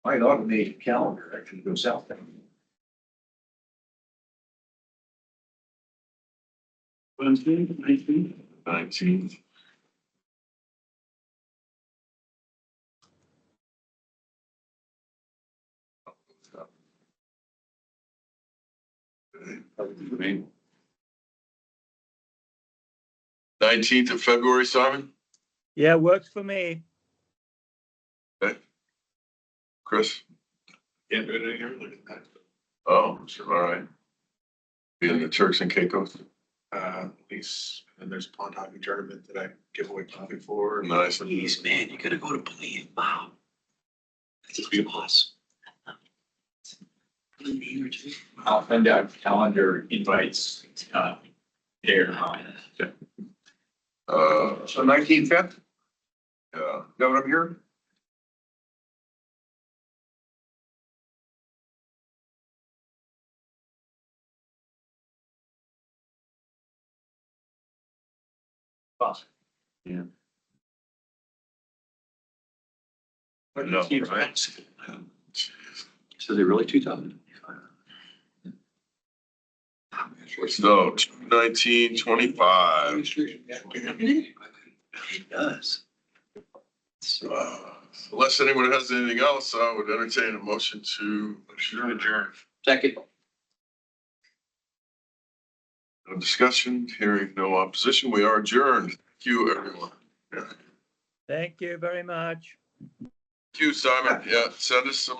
S2: Might automate a calendar actually goes out there.
S4: Wednesday, 19th?
S1: 19th.
S5: I
S1: 19th of February, Simon?
S14: Yeah, works for me.
S1: Chris?
S7: Can't do it any earlier than that.
S1: Oh, sure, all right. Be in the Turks and Caicos.
S7: At least, and there's a pond hockey tournament that I give away coffee for.
S1: Nice.
S5: Please, man, you gotta go to Belize. Wow. That's awesome.
S11: I'll send out calendar invites, there.
S2: So 19th, 5th, is
S1: Yeah.
S2: that what I'm hearing?
S5: Yeah.
S1: I know, right?
S5: So they're really 2000?
S1: So 1925.
S5: It does.
S1: Unless anyone has anything else, I would entertain a motion to adjourn.
S5: Second.
S1: No discussion, hearing no opposition, we are adjourned. Thank you, everyone.
S14: Thank you very much.
S1: Thank you, Simon. Yeah, send us some